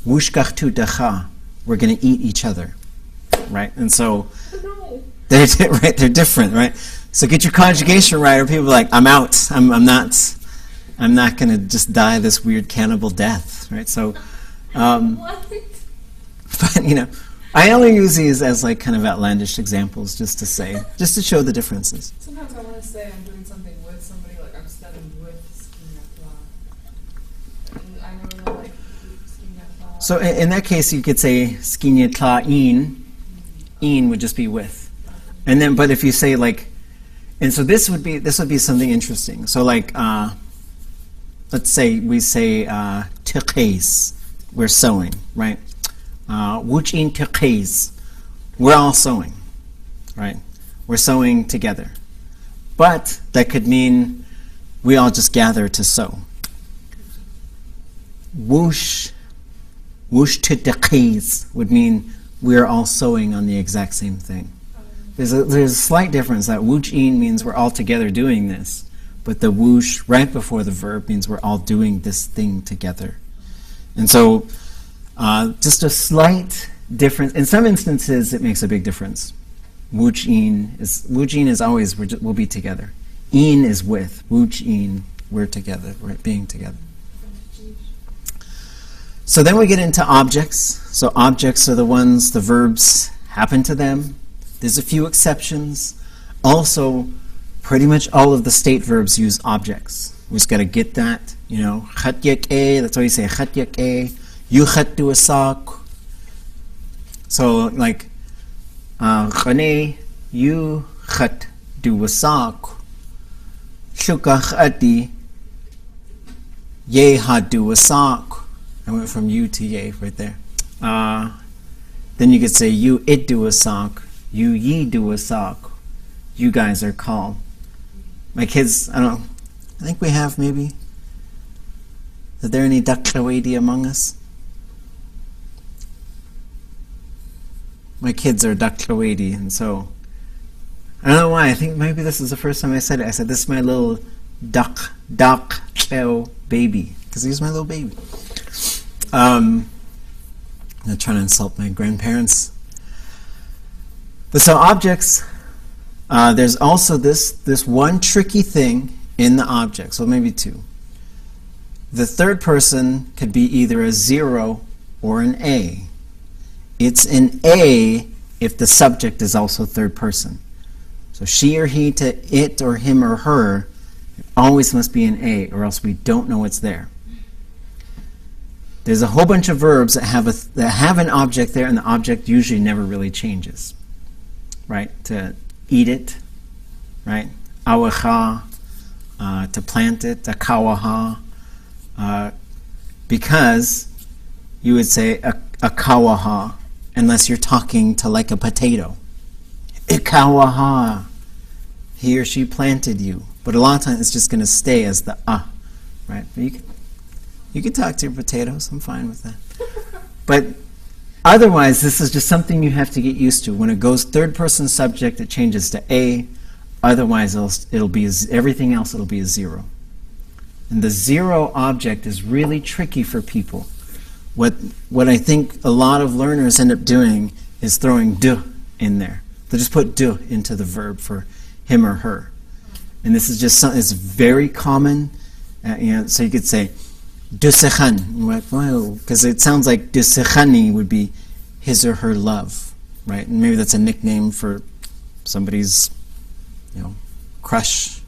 Woosh gachtu dacha, we're going to eat each other. Right? And so, they're different, right? So get your conjugation right, or people are like, I'm out. I'm not going to just die this weird cannibal death, right? So, but I only use these as like kind of outlandish examples, just to show the differences. Sometimes I want to say I'm doing something with somebody, like I'm studying with skinyatla. I know like skinyatla. So in that case, you could say skinyatla in. In would just be with, and then but if you say like, and so this would be something interesting. So like, let's say we say tiqis, we're sewing, right? Wuch in tiqis, we're all sewing, right? We're sewing together, but that could mean we all just gather to sew. Whoosh to tiqis would mean we're all sewing on the exact same thing. There's a slight difference. That whoosh in means we're all together doing this, but the whoosh right before the verb means we're all doing this thing together. And so just a slight difference. In some instances, it makes a big difference. Whoosh in is always we'll be together. In is with. Whoosh in, we're together, we're being together. So then we get into objects. So objects are the ones, the verbs happen to them. There's a few exceptions. Also, pretty much all of the state verbs use objects. We just got to get that. You know, khat yak e, that's why you say khat yak e. You khat du a sock. So like, khane, you khat du a sock. Shukach ati, ye had du a sock. I went from you to ye right there. Then you could say you it do a sock. You ye do a sock. You guys are called. My kids, I don't know, I think we have maybe. Are there any Daklawadi among us? My kids are Daklawadi, and so I don't know why. I think maybe this is the first time I said it. I said, this is my little Daklaw baby, because he's my little baby. I'm not trying to insult my grandparents. But so objects, there's also this one tricky thing in the object, so maybe two. The third person could be either a 0 or an A. It's an A if the subject is also third person. So she or he to it or him or her, it always must be an A, or else we don't know it's there. There's a whole bunch of verbs that have an object there, and the object usually never really changes. Right? To eat it, right? Awacha, to plant it, akawaha, because you would say akawaha unless you're talking to like a potato. Ikawaha, he or she planted you. But a lot of times it's just going to stay as the right? But you can talk to your potatoes, I'm fine with that. But otherwise, this is just something you have to get used to. When it goes third person subject, it changes to A. Otherwise, it'll be everything else, it'll be a 0. And the 0 object is really tricky for people. What I think a lot of learners end up doing is throwing de in there. They just put de into the verb for him or her. And this is just something that's very common. So you could say, Dusechan, because it sounds like Dusechani would be his or her love, right? And maybe that's a nickname for somebody's, crush.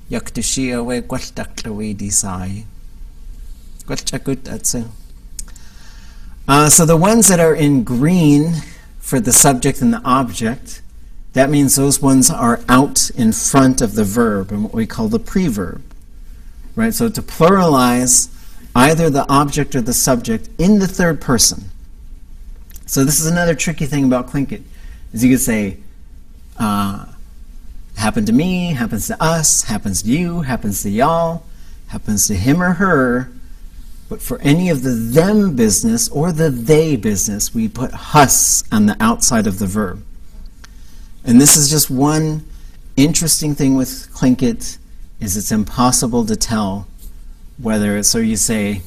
Yaktushia we gwaltaklawi disai. So the ones that are in green for the subject and the object, that means those ones are out in front of the verb and what we call the preverb. Right? So to pluralize either the object or the subject in the third person. So this is another tricky thing about Tlingit, is you could say, happened to me, happens to us, happens to you, happens to y'all, happens to him or her. But for any of the them business or the they business, we put hus on the outside of the verb. And this is just one interesting thing with Tlingit, is it's impossible to tell whether, so you say,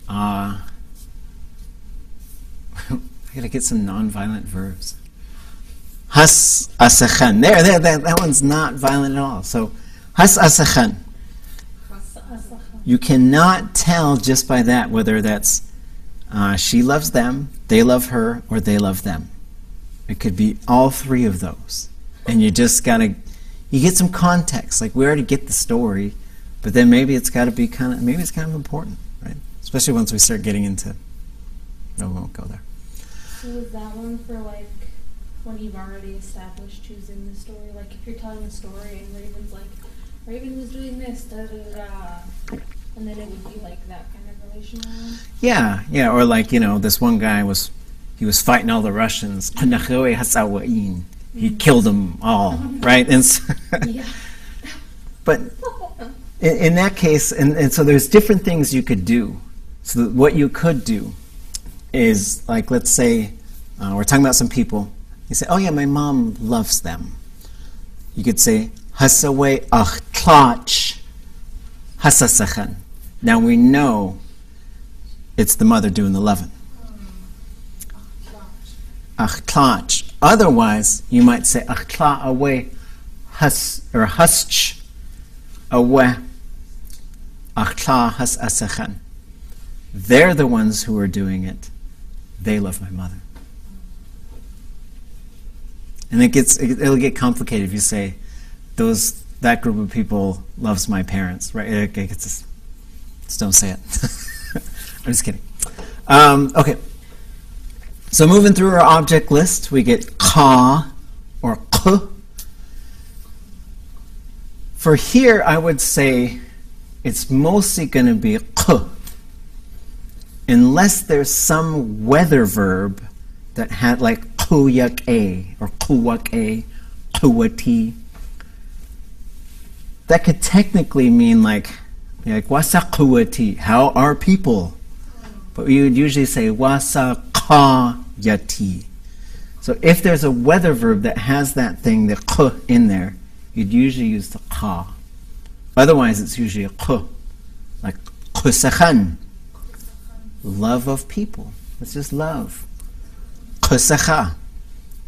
I gotta get some non-violent verbs. Has asachan. There, that one's not violent at all. So, has asachan. You cannot tell just by that whether that's she loves them, they love her, or they love them. It could be all three of those. And you just gotta, you get some context. Like, we already get the story, but then maybe it's gotta be maybe it's kind of important, right? Especially once we start getting into, no, we won't go there. So is that one for like when you've already established who's in the story? Like if you're telling a story and Raven's like, Raven was doing this, da da da, and then it would be like that kind of relational. Yeah, or like, this one guy was fighting all the Russians. He killed them all, right? And so but in that case, and so there's different things you could do. So what you could do is, like, let's say we're talking about some people. You say, oh yeah, my mom loves them. You could say, Hasawe achtlach hasasachan. Now we know it's the mother doing the loving. Achtlach. Otherwise, you might say, achtla away has, or husch away. Achtla has asachan. They're the ones who are doing it. They love my mother. And it'll get complicated if you say that group of people loves my parents, right? Just don't say it. I'm just kidding. Okay. So moving through our object list, we get ka or k. For here, I would say it's mostly going to be k, unless there's some weather verb that had like kuyak a or kuwak a, kuwati. That could technically mean like wasa kuwati, how are people? But we would usually say wasa ka yati. So if there's a weather verb that has that thing, the k in there, you'd usually use the ka. Otherwise, it's usually a k, like kusakhan, love of people. It's just love. Kusakha,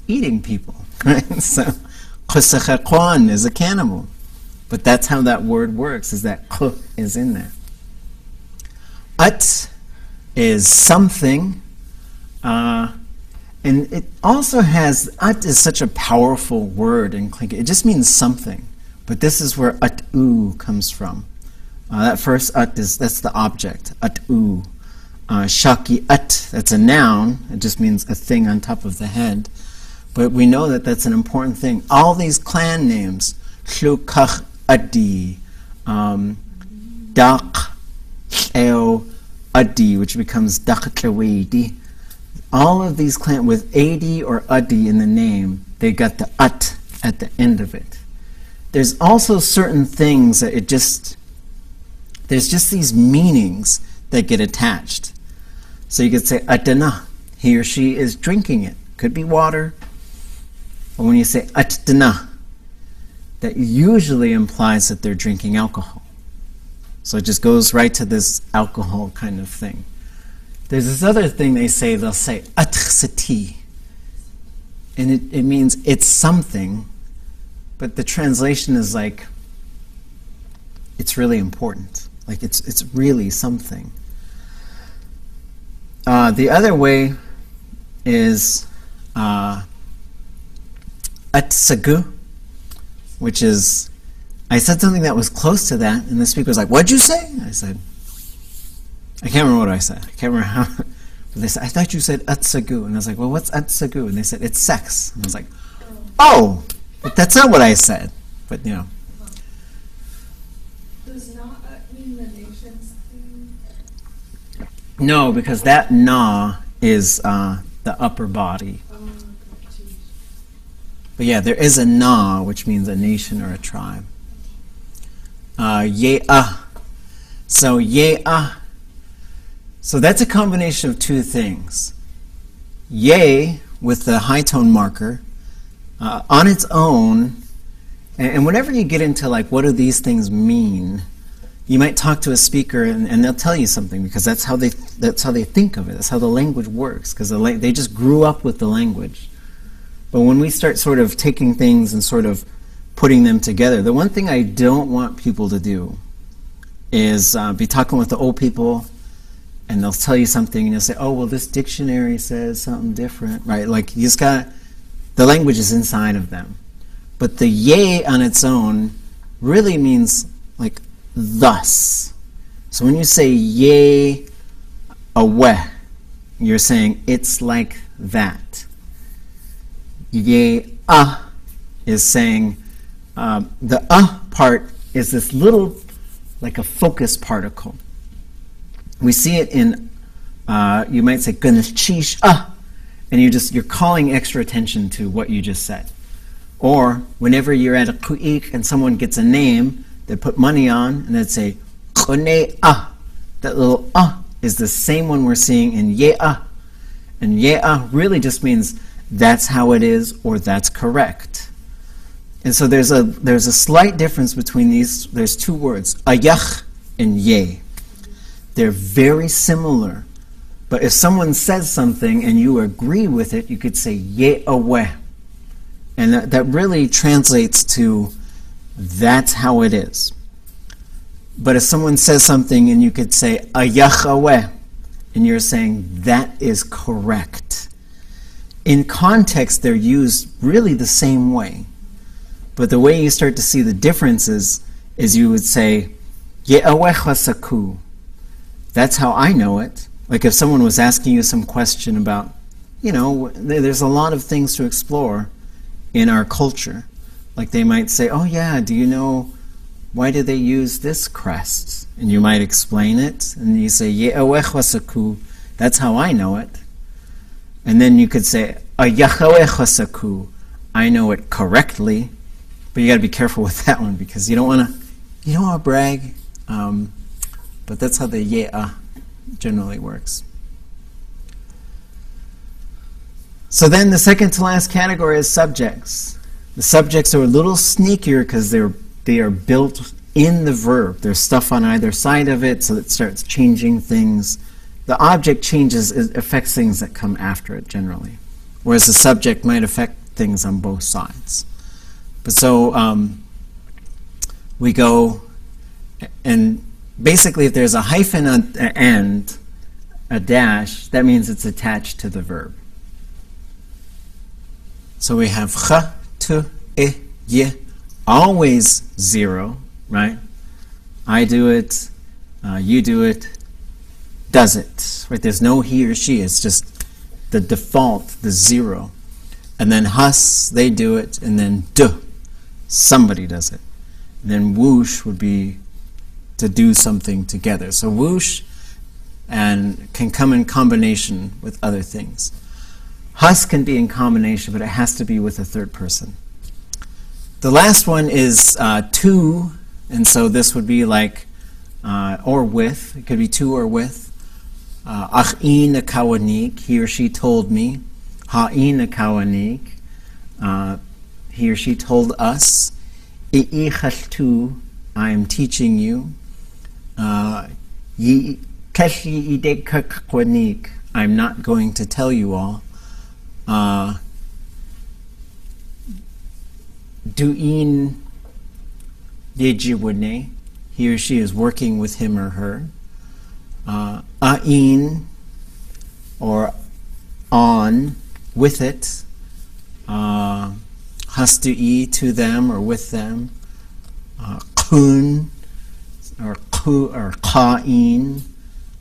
eating people. Right? So kusakha is a cannibal. But that's how that word works, is that k is in there. At is something, and it also has, at is such a powerful word in Tlingit. It just means something. But this is where at-u comes from. That first that's the object, at-u. Shaki at, that's a noun. It just means a thing on top of the head. But we know that that's an important thing. All these clan names, Shlukach Adi, Dak Eo Adi, which becomes Dakklawedi. All of these clan with Adi or Adi in the name, they got the at the end of it. There's also certain things that there's just these meanings that get attached. So you could say atana, he or she is drinking it. Could be water. Or when you say atana, that usually implies that they're drinking alcohol. So it just goes right to this alcohol kind of thing. There's this other thing they'll say atsati. And it means it's something, but the translation is like, it's really important. Like it's really something. The other way is atsagu, which is, I said something that was close to that, and the speaker was like, "What'd you say?" I said, I can't remember what I said. I can't remember how. But they said, "I thought you said atsagu," and I was like, "Well, what's atsagu?" And they said, "It's sex." And I was like, "Oh, but that's not what I said." But you know. Does not mean the nation's thing? No, because that na is the upper body. Oh, geez. But yeah, there is a na, which means a nation or a tribe. Ye'ah. So ye'ah. So that's a combination of two things. Ye, with the high tone marker, on its own, and whenever you get into like, what do these things mean, you might talk to a speaker and they'll tell you something, because that's how they think of it. That's how the language works, because they just grew up with the language. But when we start sort of taking things and sort of putting them together, the one thing I don't want people to do is be talking with the old people, and they'll tell you something and you'll say, "Oh, well, this dictionary says something different," right? Like, you just got, the language is inside of them. But the ye on its own really means like thus. So when you say ye aweh, you're saying it's like that. Ye is saying the part is this little, like a focus particle. We see it in, you might say gunashish and you're calling extra attention to what you just said. Or whenever you're at a ku'ik and someone gets a name, they put money on and they'd say kone That little is the same one we're seeing in ye'ah. And ye'ah really just means that's how it is, or that's correct. And so there's a slight difference between these. There's two words, ayach and ye. They're very similar. But if someone says something and you agree with it, you could say ye'aweh. And that really translates to that's how it is. But if someone says something and you could say ayachaweh, and you're saying that is correct. In context, they're used really the same way. But the way you start to see the differences is you would say, Ye'awecha saku. That's how I know it. Like if someone was asking you some question about, there's a lot of things to explore in our culture. Like they might say, oh yeah, do you know why do they use this crest? And you might explain it, and you say, Ye'awecha saku. That's how I know it. And then you could say, Ayachawecha saku. I know it correctly. But you got to be careful with that one because you don't want to brag. But that's how the ye'ah generally works. So then the second to last category is subjects. The subjects are a little sneakier because they are built in the verb. There's stuff on either side of it, so it starts changing things. The object changes, it affects things that come after it generally, whereas the subject might affect things on both sides. But so we go, and basically if there's a hyphen at the end, a dash, that means it's attached to the verb. So we have cha, tu, I, ye, always zero, right? I do it, you do it, does it, right? There's no he or she, it's just the default, the zero. And then hus, they do it, and then duh, somebody does it. And then whoosh would be to do something together. So whoosh and can come in combination with other things. Hus can be in combination, but it has to be with a third person. The last one is to, and so this would be like or with. It could be to or with. Ach'in kawanik, he or she told me. Ha'in kawanik, he or she told us. I'ichaltu, I am teaching you. Kashi idek kakwanik, I'm not going to tell you all. Du'in yejiwune, he or she is working with him or her. A'in, or on, with it. Hastu'i, to them or with them. Kun, or ka'in,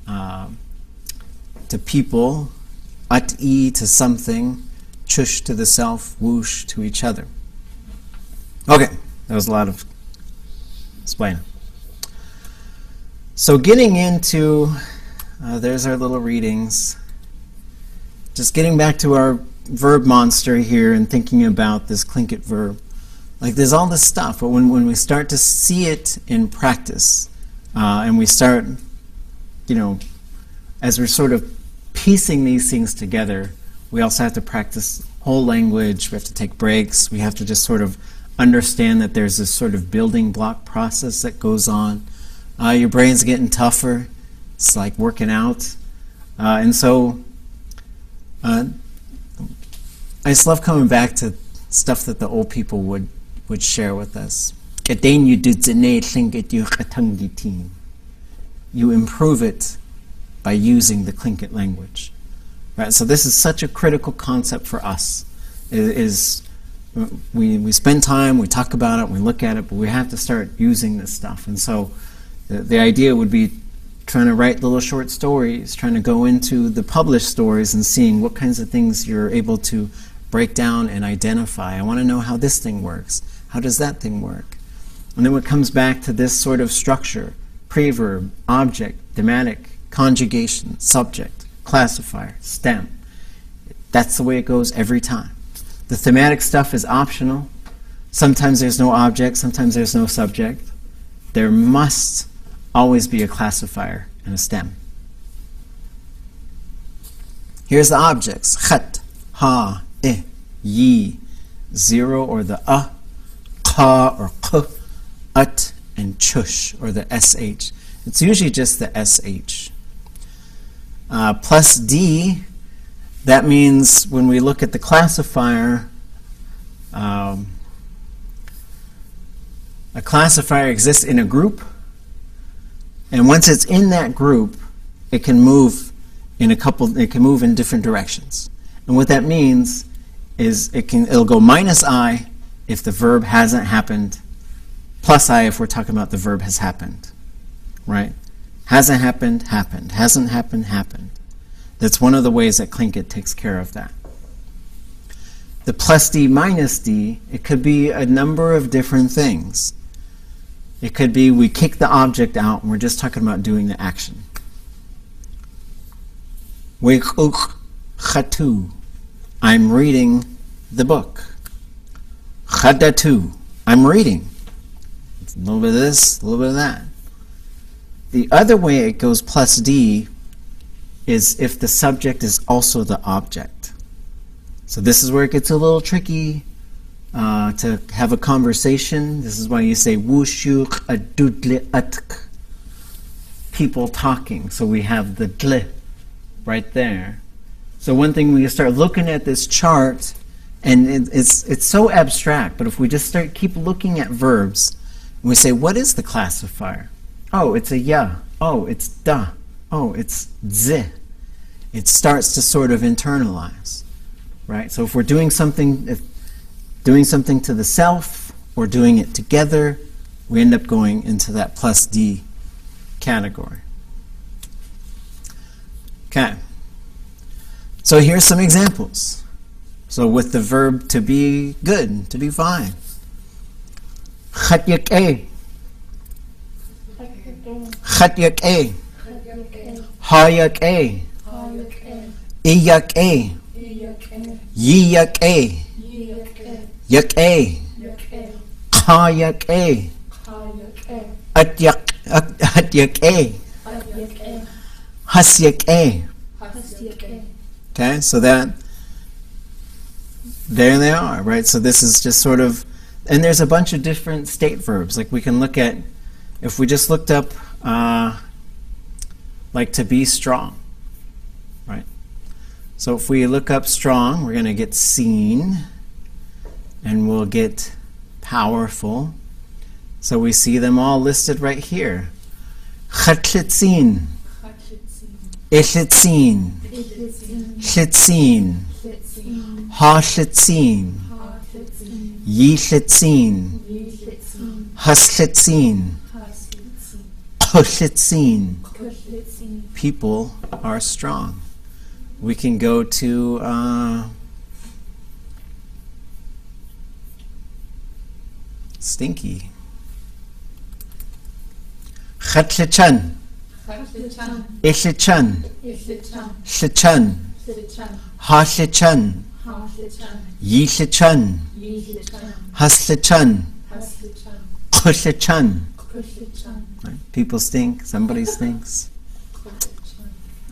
to people. At'i, to something. Chush, to the self. Whoosh, to each other. Okay, that was a lot of explaining. So getting into, there's our little readings. Just getting back to our verb monster here and thinking about this Tlingit verb. Like there's all this stuff, but when we start to see it in practice, and we start, as we're sort of piecing these things together, we also have to practice whole language, we have to take breaks, we have to just sort of understand that there's this sort of building block process that goes on. Your brain's getting tougher, it's like working out. And so I just love coming back to stuff that the old people would share with us. You improve it by using the Tlingit language. Right? So this is such a critical concept for us. We spend time, we talk about it, we look at it, but we have to start using this stuff. And so the idea would be trying to write little short stories, trying to go into the published stories and seeing what kinds of things you're able to break down and identify. I want to know how this thing works. How does that thing work? And then it comes back to this sort of structure: preverb, object, thematic, conjugation, subject, classifier, stem. That's the way it goes every time. The thematic stuff is optional. Sometimes there's no object, sometimes there's no subject. There must always be a classifier and a stem. Here's the objects: chat, ha, I, yi, zero or the ka or k, ut, and chush or the sh. It's usually just the sh. Plus d, that means when we look at the classifier, a classifier exists in a group, and once it's in that group, it can move it can move in different directions. And what that means is it'll go minus I if the verb hasn't happened, plus I if we're talking about the verb has happened, right? Hasn't happened, happened. Hasn't happened, happened. That's one of the ways that Tlingit takes care of that. The plus D minus D, it could be a number of different things. It could be we kick the object out and we're just talking about doing the action. Khatu, I'm reading the book. Khadatu, I'm reading. It's a little bit of this, a little bit of that. The other way it goes plus D is if the subject is also the object. So this is where it gets a little tricky to have a conversation. This is why you say wushuk adudli atk, people talking. So we have the dli right there. So one thing, we start looking at this chart, and it's so abstract, but if we just keep looking at verbs, and we say, what is the classifier? Oh, it's a ya. Oh, it's da. Oh, it's zi. It starts to sort of internalize, right? So if we're doing something to the self or doing it together, we end up going into that plus D category. Okay. So here's some examples. So with the verb to be good, to be fine. Khat A. Khat A. Hayak A. Iyak A. Yiyak A. Yak A. Kayak A. Atyak A. Hasyak A. Okay, so there they are, right? So this is just sort of, and there's a bunch of different state verbs. Like we can look at, if we just looked up, like to be strong, right? So if we look up strong, we're going to get seen, and we'll get powerful. So we see them all listed right here. Chatlitzin, Ichlitzin, Chlitzin, Hachlitzin, Yichlitzin, Haslitzin, Kochlitzin. People are strong. We can go to stinky. Chatlichan, Ichlichan, Shlichan, Hachlichan, Yichlichan, Haslichan, Kochlichan. People stink. Somebody stinks.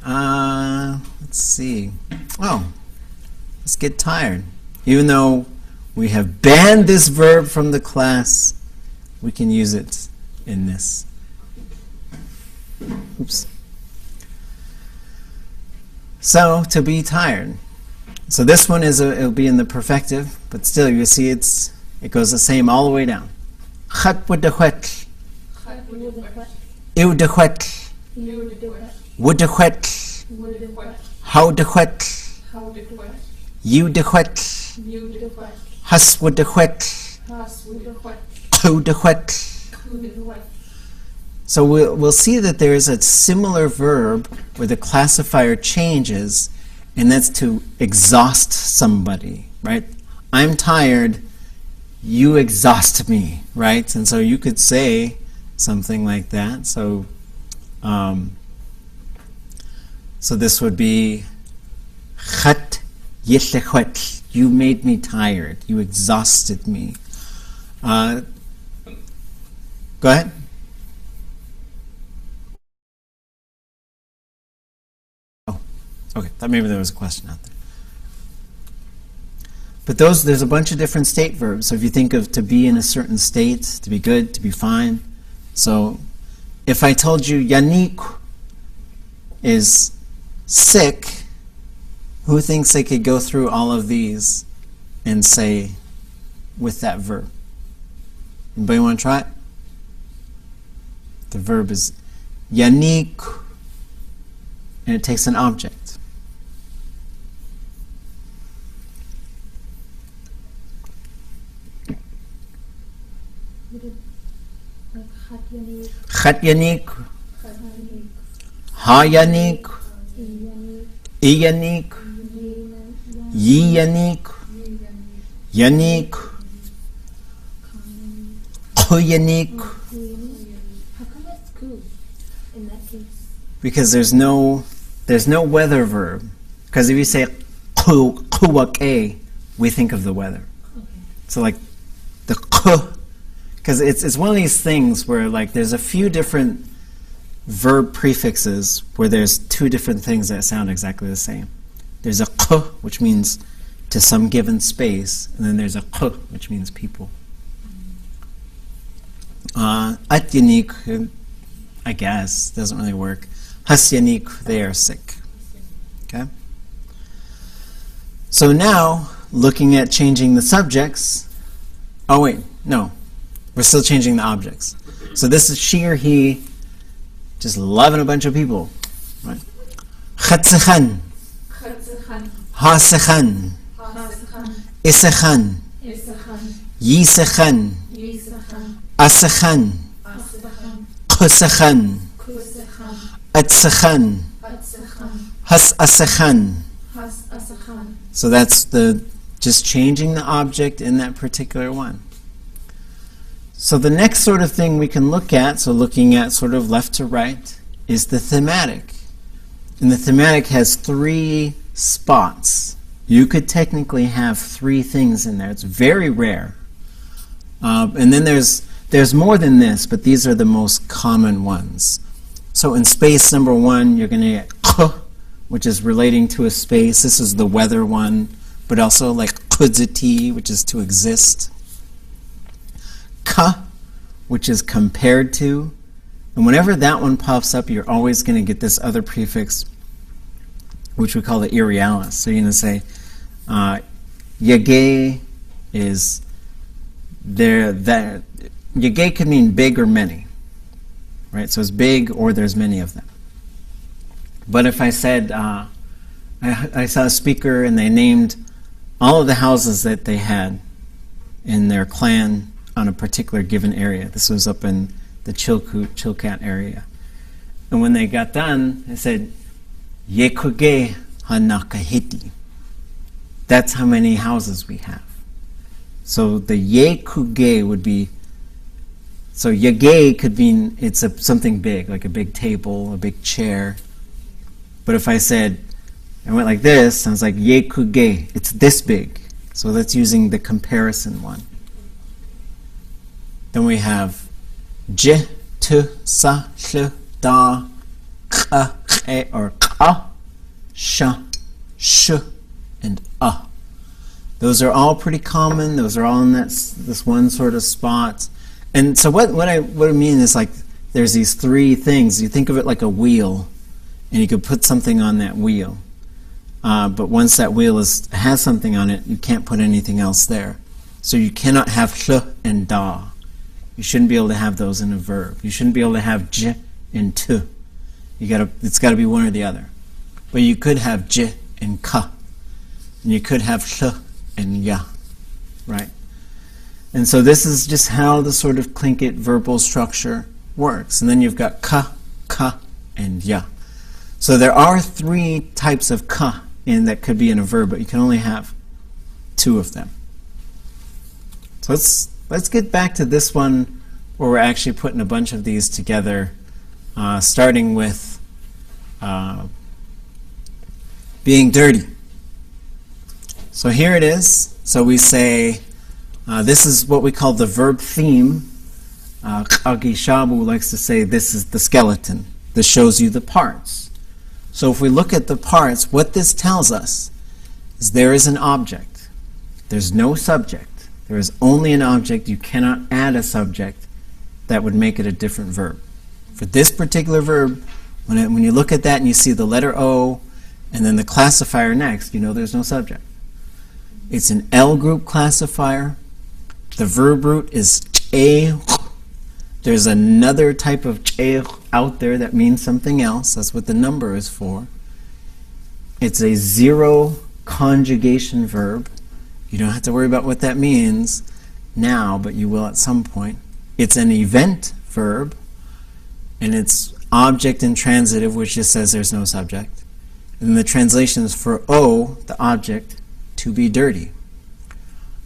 Let's see. Oh, let's get tired. Even though we have banned this verb from the class, we can use it in this. Oops. So, to be tired. So this one it'll be in the perfective, but still you see it goes the same all the way down. Chat wudahwet. Iwdahwet. Wudahwet. Howdahwet. Yudahwet. Haswudahwet. Kudahwet. So we'll see that there is a similar verb where the classifier changes, and that's to exhaust somebody, right? I'm tired, you exhaust me, right? And so you could say something like that. So, so this would be Chat yeshechwet. You made me tired. You exhausted me. Go ahead. Okay, thought maybe there was a question out there. But there's a bunch of different state verbs. So if you think of to be in a certain state, to be good, to be fine. So if I told you Yannick is sick, who thinks they could go through all of these and say with that verb? Anybody want to try it? The verb is Yannick, and it takes an object. like Hatyanik, Khatyanik, Hatyanik, Hayanik, Iyanik, Iyanik, Yiyanik, Yanik, Kuyanik. How come it's ku in that case? Because there's no weather verb. Because if you say kuwake, we think of the weather. Okay. So like the ku, because it's one of these things where like there's a few different verb prefixes where there's two different things that sound exactly the same. There's a ku, which means to some given space, and then there's a ku, which means people. Atyanik, I guess, doesn't really work. Hasyanik, they are sick. Okay? So now, looking at changing the subjects, oh wait, no, we're still changing the objects. So this is she or he, just loving a bunch of people. Right? Khatsikhan, Hasikhan, Isikhan, Yisikhan, Asikhan, Kusikhan, Atsikhan, Hasasikhan. So that's just changing the object in that particular one. So the next sort of thing we can look at, so looking at sort of left to right, is the thematic. And the thematic has 3 spots. You could technically have 3 things in there. It's very rare. And then there's more than this, but these are the most common ones. So in space number 1, you're going to get k, which is relating to a space. This is the weather one, but also like kudziti, which is to exist. Ka, which is compared to. And whenever that one pops up, you're always going to get this other prefix, which we call the irialis. So you're going to say, yage is there, that yage could mean big or many. Right? So it's big or there's many of them. But if I said, I saw a speaker and they named all of the houses that they had in their clan on a particular given area. This was up in the Chilkat area. And when they got done, they said, Yekuge hanakahiti. That's how many houses we have. So the Yekuge would be, so Yage could mean it's something big, like a big table, a big chair. But if I said, I went like this, I was like, Yekuge, it's this big. So that's using the comparison one. Then we have J, T, Sa, Sh, Da, K, E, or Ka, Sh, Sh, and A. Those are all pretty common. Those are all in this one sort of spot. And so what I mean is like there's these 3 things. You think of it like a wheel, and you could put something on that wheel. But once that wheel has something on it, you can't put anything else there. So you cannot have sh and da. You shouldn't be able to have those in a verb. You shouldn't be able to have j and t. It's got to be one or the other. But you could have j and ka, and you could have sh and ya, right? And so this is just how the sort of Tlingit verbal structure works. And then you've got ka, and ya. So there are 3 types of ka that could be in a verb, but you can only have 2 of them. So let's get back to this one where we're actually putting a bunch of these together, starting with being dirty. So here it is. So we say, this is what we call the verb theme. Kagi Shabu likes to say this is the skeleton. This shows you the parts. So if we look at the parts, what this tells us is there is an object. There's no subject. There is only an object. You cannot add a subject that would make it a different verb. For this particular verb, when you look at that and you see the letter O and then the classifier next, you know there's no subject. It's an L group classifier. The verb root is che. There's another type of che out there that means something else. That's what the number is for. It's a 0 conjugation verb. You don't have to worry about what that means now, but you will at some point. It's an event verb, and it's object and transitive, which just says there's no subject. And the translation is for O, the object, to be dirty.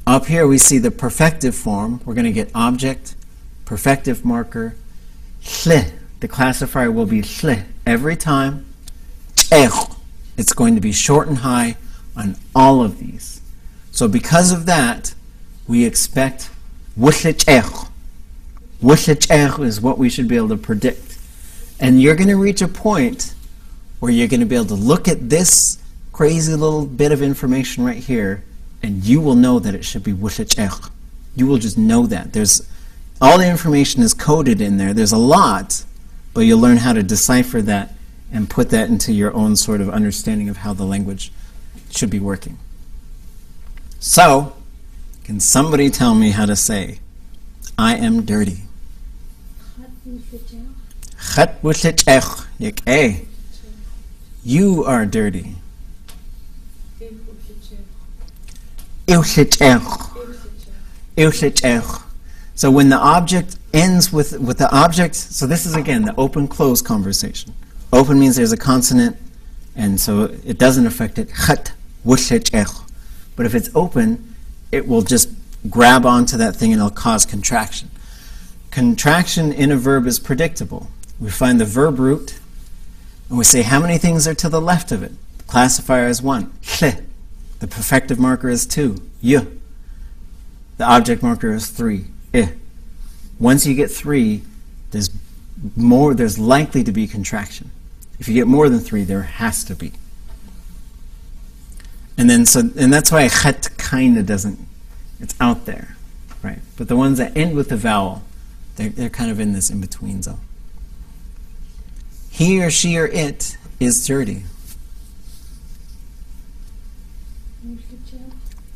Up here we see the perfective form. We're going to get object, perfective marker, tle. The classifier will be tle every time. It's going to be short and high on all of these. So because of that, we expect wushlich. Wushlich is what we should be able to predict. And you're going to reach a point where you're going to be able to look at this crazy little bit of information right here, and you will know that it should be wushlich. You will just know that. There's all the information is coded in there. There's a lot, but you'll learn how to decipher that and put that into your own sort of understanding of how the language should be working. So, can somebody tell me how to say, I am dirty? Chat wushlich. Yek. You are dirty. So when the object ends with the object, so this is again the open-close conversation. Open means there's a consonant, and so it doesn't affect it. But if it's open, it will just grab onto that thing and it'll cause contraction. Contraction in a verb is predictable. We find the verb root, and we say how many things are to the left of it. The classifier is 1. The perfective marker is 2. Y. The object marker is 3. I. Once you get 3, there's likely to be contraction. If you get more than 3, there has to be. And that's why chet kind of doesn't, it's out there, right? But the ones that end with the vowel, they're kind of in this in-between zone. He or she or it is dirty.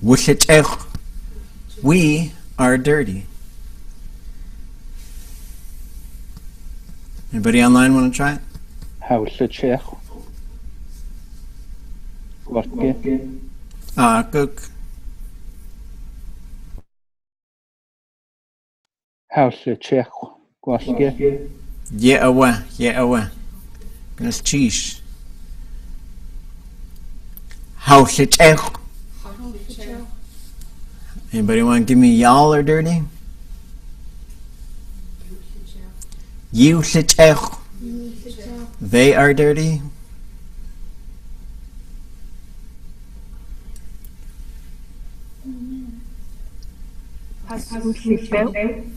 Wushlich. We are dirty. Anybody online want to try it? Haushlich. Cook. Haushlich. Gwaske. Yeah. Gonna cheese. Haushlich. Anybody want to give me y'all are dirty? You shlich. They are dirty.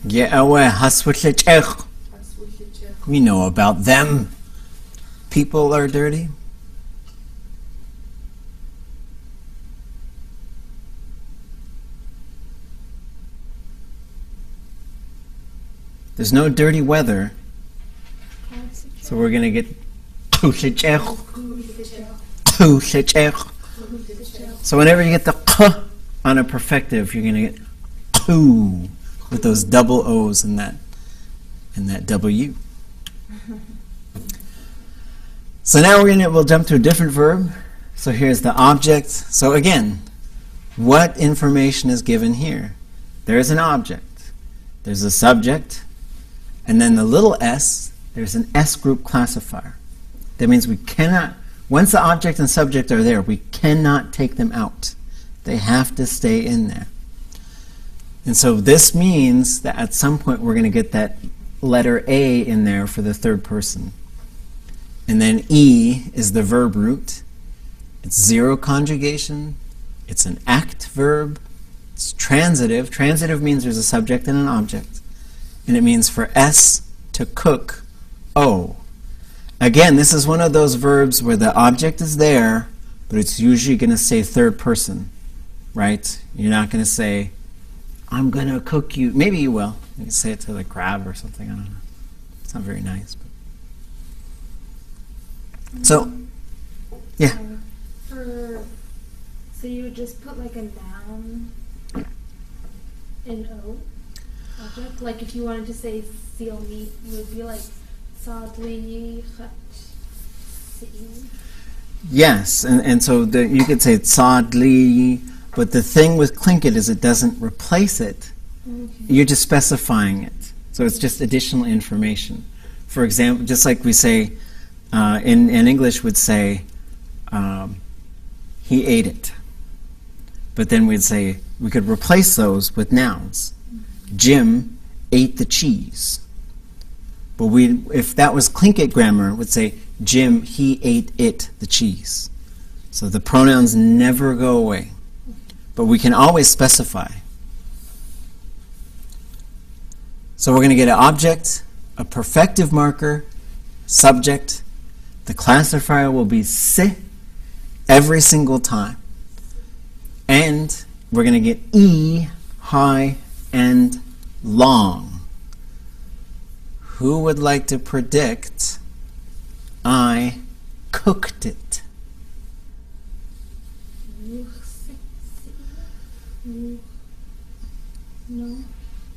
Yeah, haswitlich. We know about them. People are dirty. There's no dirty weather, so we're going to get so whenever you get the k on a perfective, you're going to get ku with those double O's in that W. So now we'll jump to a different verb. So here's the object. So again, what information is given here? There's an object. There's a subject. And then the little s, there's an S group classifier. That means we cannot, once the object and subject are there, we cannot take them out. They have to stay in there. And so this means that at some point we're going to get that letter A in there for the third person. And then E is the verb root. It's 0 conjugation. It's an act verb. It's transitive. Transitive means there's a subject and an object. And it means for S to cook, O. Again, this is one of those verbs where the object is there, but it's usually going to say third person, right? You're not going to say, I'm going to cook you. Maybe you will. You can say it to the crab or something. I don't know. It's not very nice. But. So, yeah. So you would just put like a noun in O object? Like if you wanted to say seal meat, you would be like sadli khat si. Yes, and so you could say sadli, but the thing with Tlingit is it doesn't replace it. Okay. You're just specifying it. So it's just additional information. For example, just like we say, in English would say, he ate it. But then we'd say, we could replace those with nouns. Jim ate the cheese. But if that was Tlingit grammar, would say, Jim, he ate it, the cheese. So the pronouns never go away. But we can always specify. So we're going to get an object, a perfective marker, subject. The classifier will be se every single time. And we're going to get e, high, and long. Who would like to predict I cooked it? No.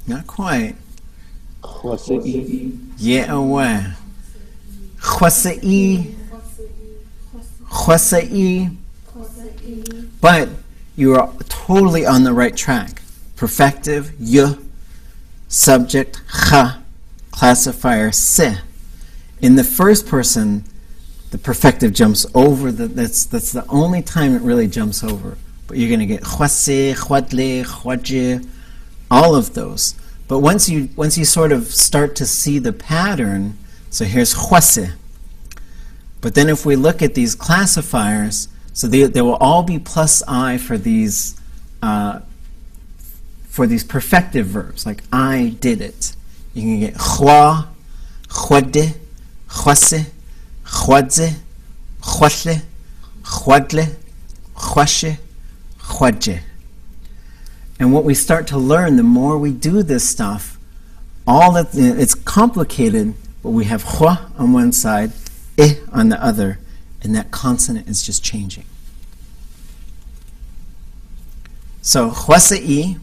Not quite. خاصئي Yeah, away. Khwasa'i. Khwasa'i. But you are totally on the right track. Perfective, y. Subject, kha. Classifier, se. In the first person, the perfective jumps over. That's the only time it really jumps over. But you're going to get khwase, khwadle, khwadje, all of those. But once you sort of start to see the pattern, so here's khwase. But then if we look at these classifiers, so there will all be plus I for these perfective verbs, like I did it. You can get khwa, khwade, khwase, khwadze, khwashle, khwadle, khwashe, khwadje. And what we start to learn, the more we do this stuff, it's complicated, but we have khwa on one side, I on the other, and that consonant is just changing. So, khwasa'i,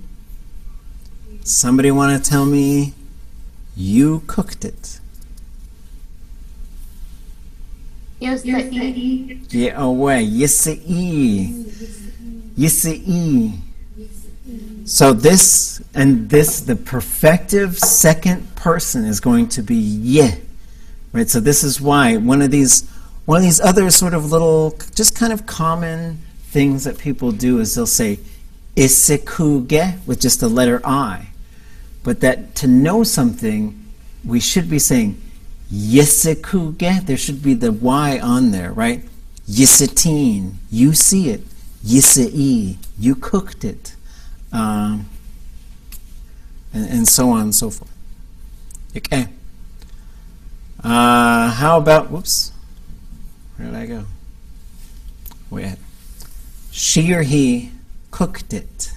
somebody want to tell me you cooked it? Yosa'i. Yeah, away. Yisa'i. Yisa'i. So the perfective second person is going to be ye. Right? So this is why one of these other sort of little, just kind of common things that people do is they'll say isekuge with just the letter I. But that to know something, we should be saying yisekuge. There should be the Y on there, right? Yisatin, you see it. Yisa'i, you cooked it. And so on and so forth. Okay. How about, whoops, where did I go? Way ahead. She or he cooked it.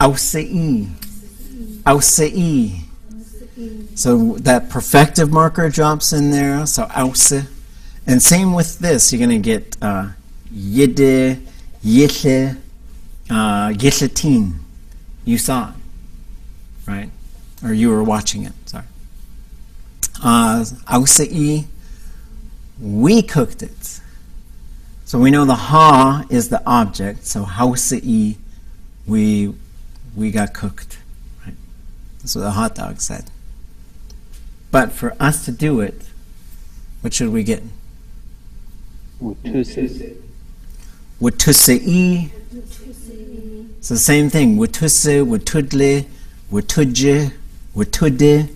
Ausa'i. Ausa'i. So that perfective marker drops in there, so ausa. And same with this, you're going to get yide, yishe, yishatin. You saw it, right? Or you were watching it, sorry. Ausa'i, we cooked it. So we know the ha is the object, so hausa'i, we got cooked, right? That's what the hot dog said. But for us to do it, what should we get? وتسئ Wutusa'i. So same thing. Wutuse, wutudle, wutuje, wutude.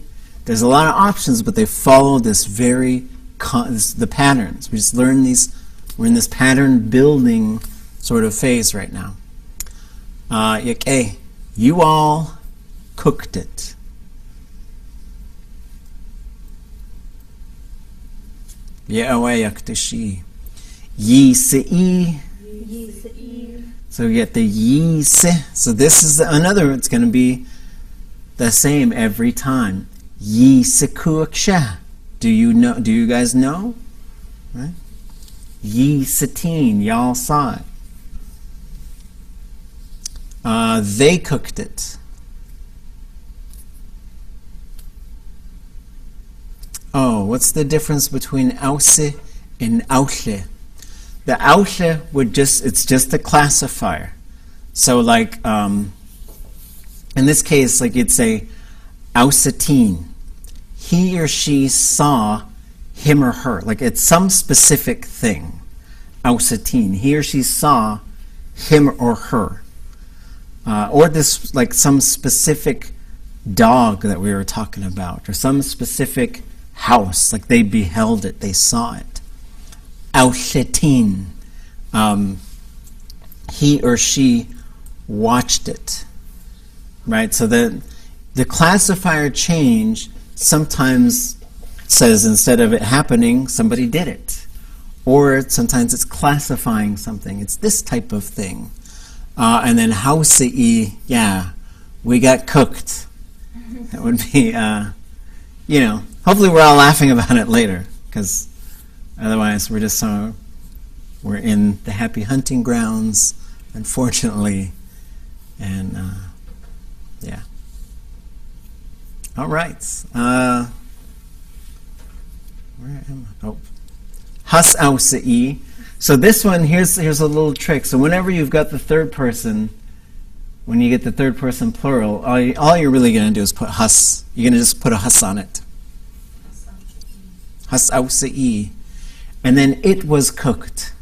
There's a lot of options, but they follow this the patterns. We just learn these. We're in this pattern building sort of phase right now. You all cooked it. Yaktishi. Yisa'i. So you get the yise. So this is another, it's going to be the same every time. Yisekuaksha. Do you guys know? Right? Yisatin. Y'all saw it. They cooked it. Oh, what's the difference between ause and ausle? The aushe it's just the classifier. So like, in this case, like you'd say, ausetin. He or she saw him or her. Like it's some specific thing. Ausetin. He or she saw him or her. Or this, like some specific dog that we were talking about, or some specific house, like they beheld it, they saw it. Ausetin. He or she watched it. Right? So the classifier change sometimes says instead of it happening, somebody did it. Or sometimes it's classifying something. It's this type of thing. And then hausi'i, yeah, we got cooked. That would be, hopefully we're all laughing about it later, because otherwise we're in the happy hunting grounds, unfortunately. And, yeah. All right. Where am I? Oh. Has ausi'i. So this one, here's a little trick. So whenever you've got the third person, when you get the third person plural, all you're really going to do is put has. You're going to just put a has on it. Has ausi'i. And then it was cooked.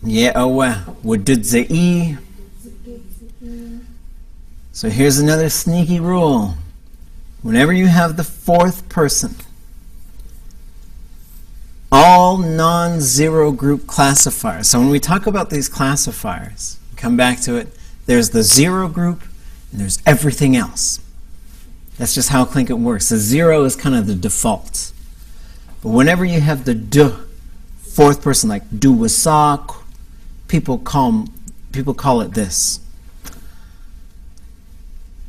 Yeah, wududze'i. So here's another sneaky rule. Whenever you have the fourth person, all non-zero group classifiers. So when we talk about these classifiers, come back to it, there's the zero group and there's everything else. That's just how Tlingit works. The zero is kind of the default. But whenever you have the d, fourth person, like du wasak, people call it this.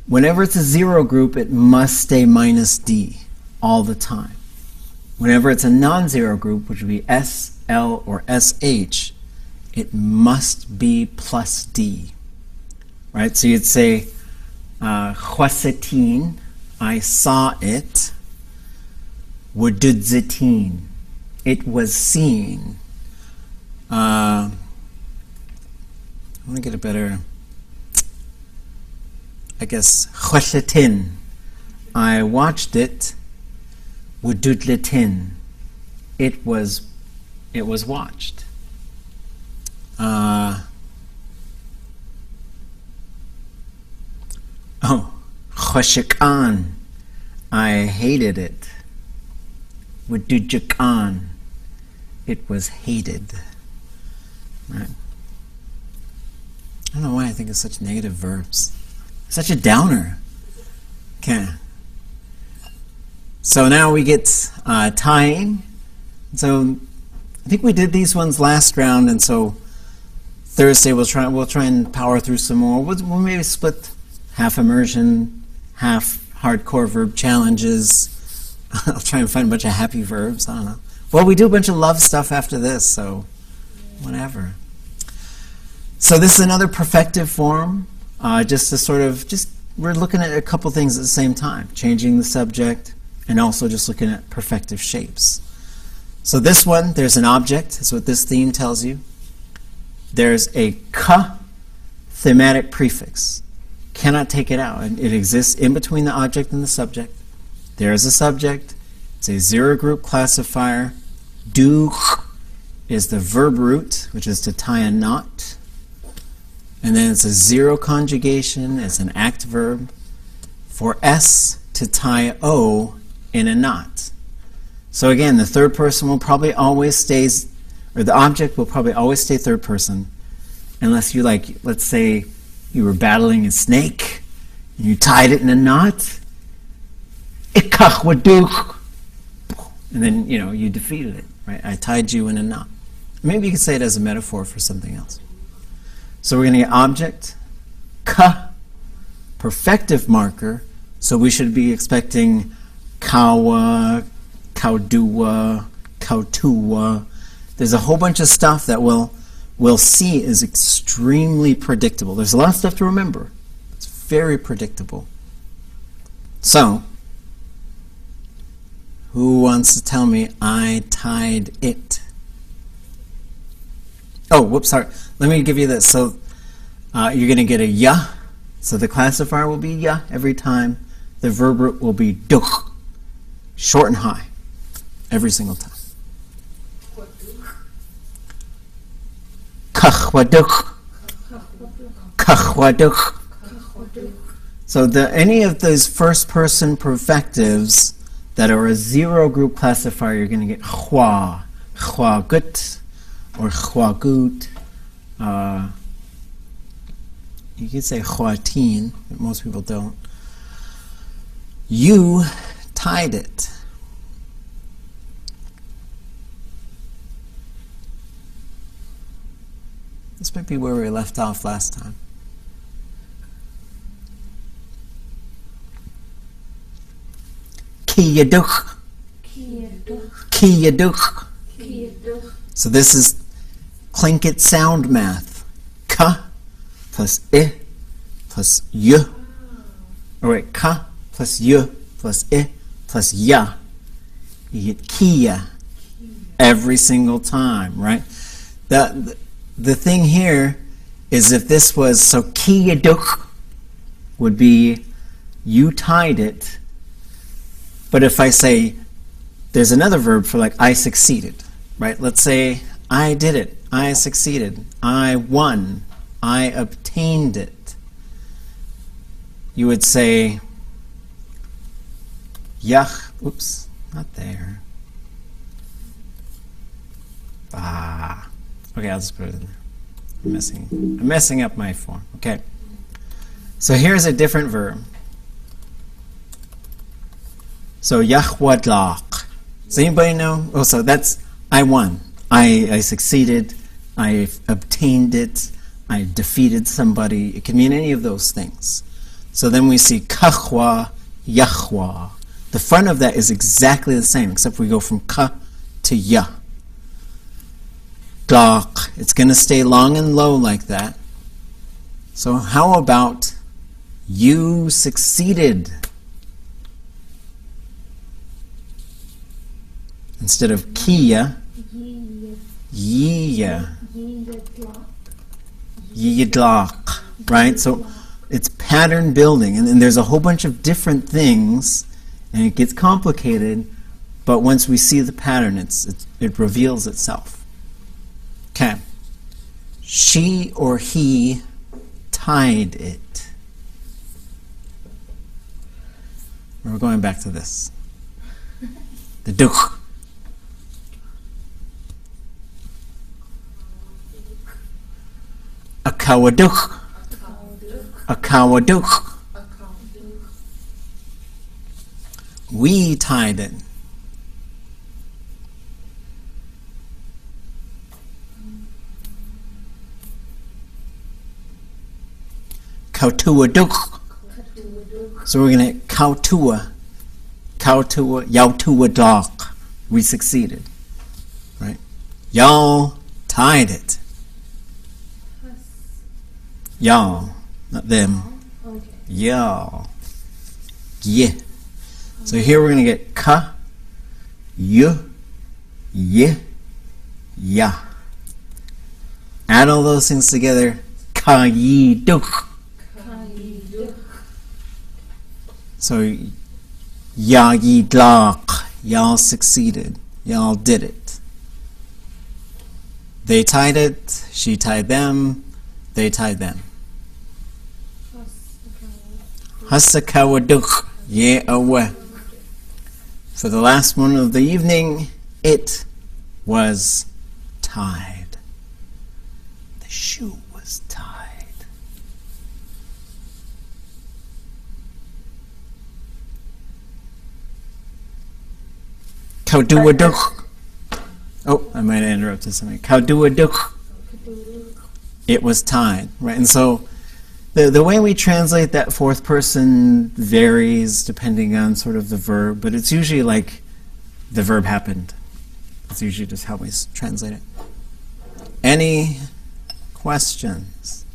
Whenever it's a zero group, it must stay minus D all the time. Whenever it's a non-zero group, which would be S, L, or SH, it must be plus D. Right? So you'd say, Chwasetin, I saw it. Wududzetin, it was seen. I want to get a better... I guess, Chwashetin, I watched it. Wududletin, it was watched. Chwashikan, I hated it. Wududjakan, it was hated. Right? I don't know why I think of such negative verbs. Such a downer. Okay. So now we get tying. So I think we did these ones last round, and so Thursday we'll try and power through some more. We'll maybe split half immersion, half hardcore verb challenges. I'll try and find a bunch of happy verbs. I don't know. Well, we do a bunch of love stuff after this, so whatever. So this is another perfective form. Just to sort of, we're looking at a couple things at the same time, changing the subject and also just looking at perfective shapes. So this one, there's an object, that's what this theme tells you. There's a ka thematic prefix. Cannot take it out. It exists in between the object and the subject. There's a subject. It's a zero group classifier. Do is the verb root, which is to tie a knot. And then it's a zero conjugation, it's an act verb. For S to tie O in a knot. So again, the third person will probably always stay, or the object will probably always stay third person, unless you let's say you were battling a snake, and you tied it in a knot, ikach waduk, and then you defeated it, right? I tied you in a knot. Maybe you could say it as a metaphor for something else. So we're going to get object, ka, perfective marker, so we should be expecting kawa, kaudua, kautua. There's a whole bunch of stuff that we'll see is extremely predictable. There's a lot of stuff to remember. It's very predictable. So, Who wants to tell me I tied it? Oh, whoops, sorry. Let me give you this. So you're going to get a ya. So the classifier will be ya every time. The verb root will be duk. Short and high. Every single time. Kahwaduk. Kahwaduk. So any of those first person perfectives that are a zero group classifier, you're going to get hua, gut, or gut. You could say huatin, but most people don't. You tied it. This might be where we left off last time. Kiyaduk. Kiyaduk. So this is Tlingit sound math. Ka plus I plus y. Or wait, ka plus y plus I plus ya. You get kia every single time, right? The thing here is if this was, so kiyaduk would be you tied it. But if I say, there's another verb for like I succeeded, right? Let's say I did it, I succeeded, I won, I obtained it. You would say, yach, oops, not there. Ah, okay, I'll just put it in there. I'm messing up my form, okay. So here's a different verb. So yachwadlach. Does anybody know? Oh, so that's I won. I succeeded. I obtained it. I defeated somebody. It can mean any of those things. So then we see kachwa, yachwa. The front of that is exactly the same, except we go from ka to ya. Glach. It's going to stay long and low like that. So how about you succeeded? Instead of kia, yiya. Yidlach. Right? So it's pattern building. And there's a whole bunch of different things, and it gets complicated, but once we see the pattern, it reveals itself. Okay. She or he tied it. We're going back to this. The duk. A kawaduk. A kawaduk. We tied it. Kautuaduk. So we're going to kautua. Kautua, yautua dok. We succeeded. Right? Y'all tied it. Y'all, not them. Okay. Y'all. Yeah. So here we're going to get ka, y, y, ya. Add all those things together. Ka yi duk. So ya yi dlaq. Y'all succeeded. Y'all did it. They tied it. She tied them. They tied them. Hasakawaduk. Yeah, away. For the last one of the evening, it was tied. The shoe was tied. Kauduwaduk. Oh, I might have interrupted something. Kauduwaduk. It was tied, right? And so the way we translate that fourth person varies depending on sort of the verb, but it's usually like the verb happened. It's usually just how we translate it. Any questions?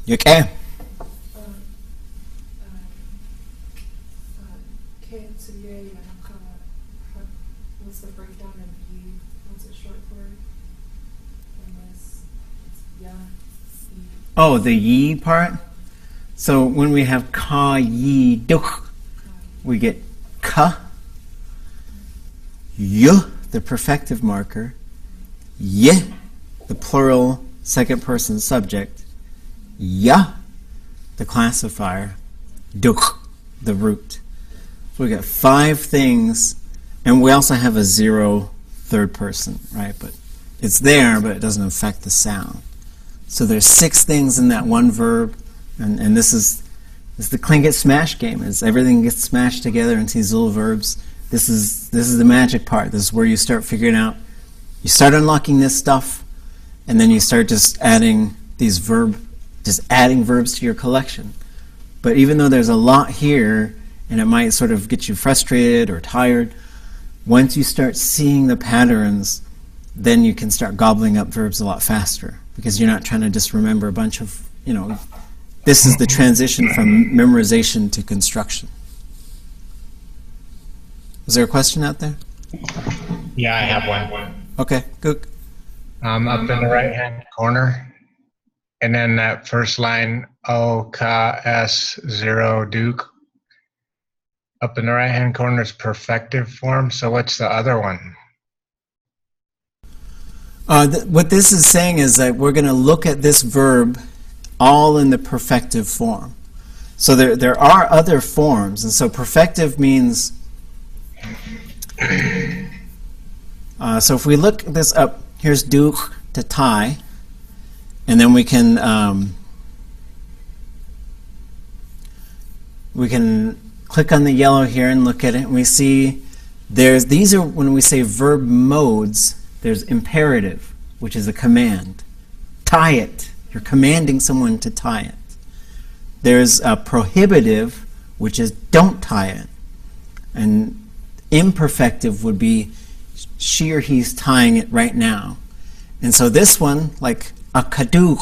You okay? Yeah. Oh, the yi part? So when we have ka, yi, duk, we get ka, y, the perfective marker, ye, the plural second person subject, ya, the classifier, duk, the root. So we got 5 things, and we also have a 0 third person, right? But it's there, but it doesn't affect the sound. So there's 6 things in that one verb, and this is the Tlingit smash game. Is everything gets smashed together into these little verbs. This is the magic part. This is where you start figuring out. You start unlocking this stuff, and then you start just adding adding verbs to your collection. But even though there's a lot here, and it might sort of get you frustrated or tired, once you start seeing the patterns, then you can start gobbling up verbs a lot faster, because you're not trying to just remember a bunch of, this is the transition from memorization to construction. Was there a question out there? Yeah, I have one. Okay, good. Up in the right-hand corner. And then that first line, O, Ka, S, 0, Duke. Up in the right-hand corner is perfective form. So what's the other one? What this is saying is that we're going to look at this verb all in the perfective form. So there are other forms, and so perfective means, so if we look this up, here's duk, to tie, and then we can click on the yellow here and look at it, and we see these are, when we say verb modes, there's imperative, which is a command. Tie it. You're commanding someone to tie it. There's a prohibitive, which is don't tie it. And imperfective would be she or he's tying it right now. And so this one, like akaduk.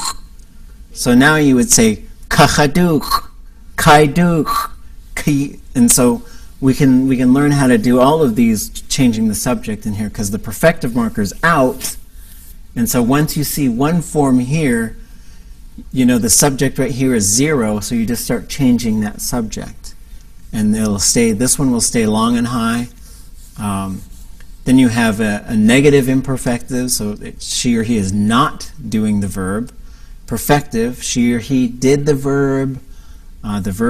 So now you would say kachaduk, kaiduk, ki. And so we can learn how to do all of these, changing the subject in here, because the perfective marker is out. And so once you see one form here, the subject right here is 0, so you just start changing that subject. And this one will stay long and high. Then you have a negative imperfective, so she or he is not doing the verb. Perfective, she or he did the verb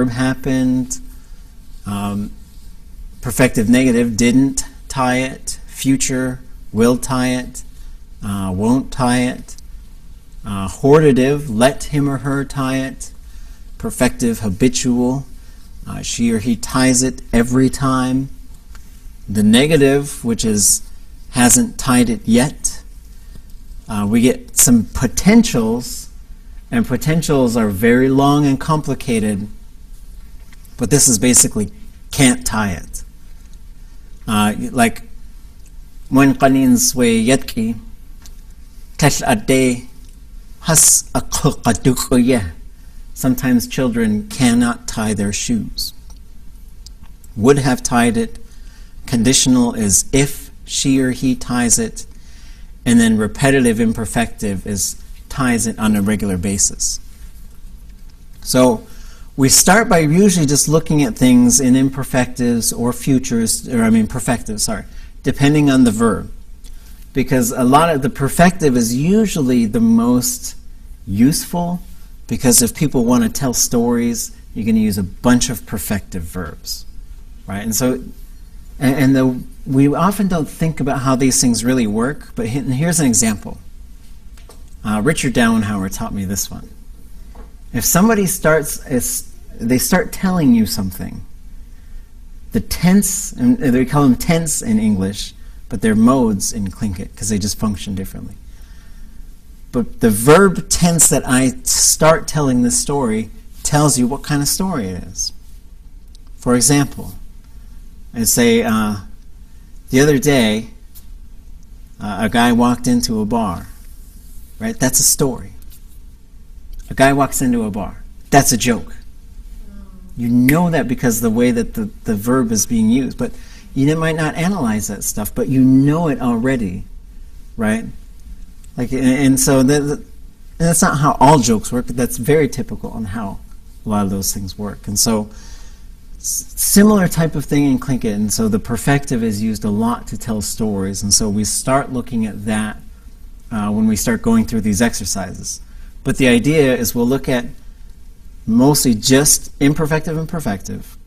happened. Perfective negative, didn't tie it. Future, will tie it, won't tie it. Hortative, let him or her tie it. Perfective, habitual, she or he ties it every time. The negative, which is hasn't tied it yet. We get some potentials, and potentials are very long and complicated, but this is basically can't tie it. Like when qanin sway yatki tash ade has a. Sometimes children cannot tie their shoes. Would have tied it. Conditional is if she or he ties it. And then repetitive imperfective is ties it on a regular basis. So we start by usually just looking at things in imperfectives or futures, perfectives, depending on the verb. Because a lot of the perfective is usually the most useful, because if people want to tell stories, you're going to use a bunch of perfective verbs, right? And so, we often don't think about how these things really work, but here's an example. Richard Dowenhauer taught me this one. If somebody they start telling you something, the tense, and they call them tense in English, but they're modes in Tlingit because they just function differently. But the verb tense that I start telling the story tells you what kind of story it is. For example, I say, the other day, a guy walked into a bar. Right? That's a story. A guy walks into a bar. That's a joke. You know that because the way that the verb is being used. But you might not analyze that stuff, but you know it already. Right? And so And that's not how all jokes work, but that's very typical on how a lot of those things work. And so, similar type of thing in Tlingit, and so the perfective is used a lot to tell stories, and so we start looking at that when we start going through these exercises. But the idea is we'll look at mostly just imperfective and perfective.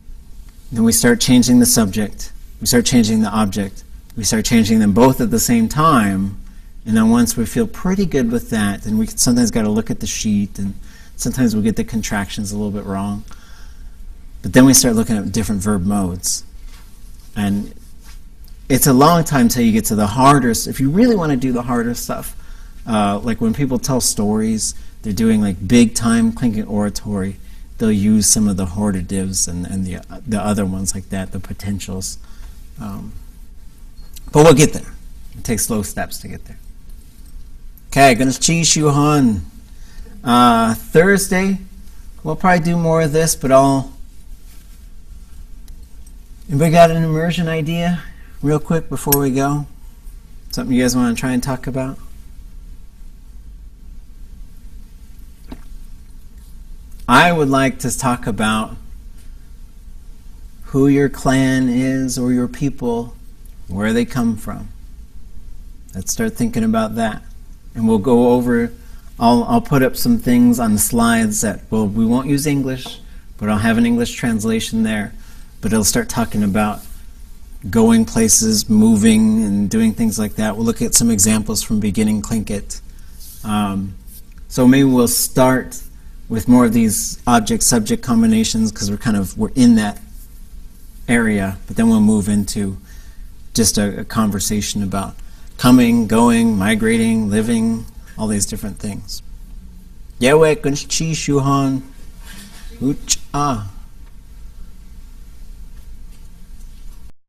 Then we start changing the subject, we start changing the object, we start changing them both at the same time, and then once we feel pretty good with that, then we sometimes got to look at the sheet, and sometimes we get the contractions a little bit wrong. But then we start looking at different verb modes. And it's a long time till you get to the harder, if you really want to do the harder stuff, like when people tell stories, they're doing like big time Tlingit oratory, they'll use some of the hortatives and the other ones like that, the potentials. But we'll get there. It takes slow steps to get there. Okay, gonna chi shuhan. Thursday, we'll probably do more of this, but anybody got an immersion idea real quick before we go? Something you guys want to try and talk about? I would like to talk about who your clan is or your people, where they come from. Let's start thinking about that. And we'll go over, I'll put up some things on the slides that, well, we won't use English, but I'll have an English translation there. But it'll start talking about going places, moving, and doing things like that. We'll look at some examples from beginning Tlingit. So maybe we'll start with more of these object-subject combinations because we're in that area, but then we'll move into just a conversation about coming, going, migrating, living, all these different things. Yewek and Chi Shuhan Uch Ah.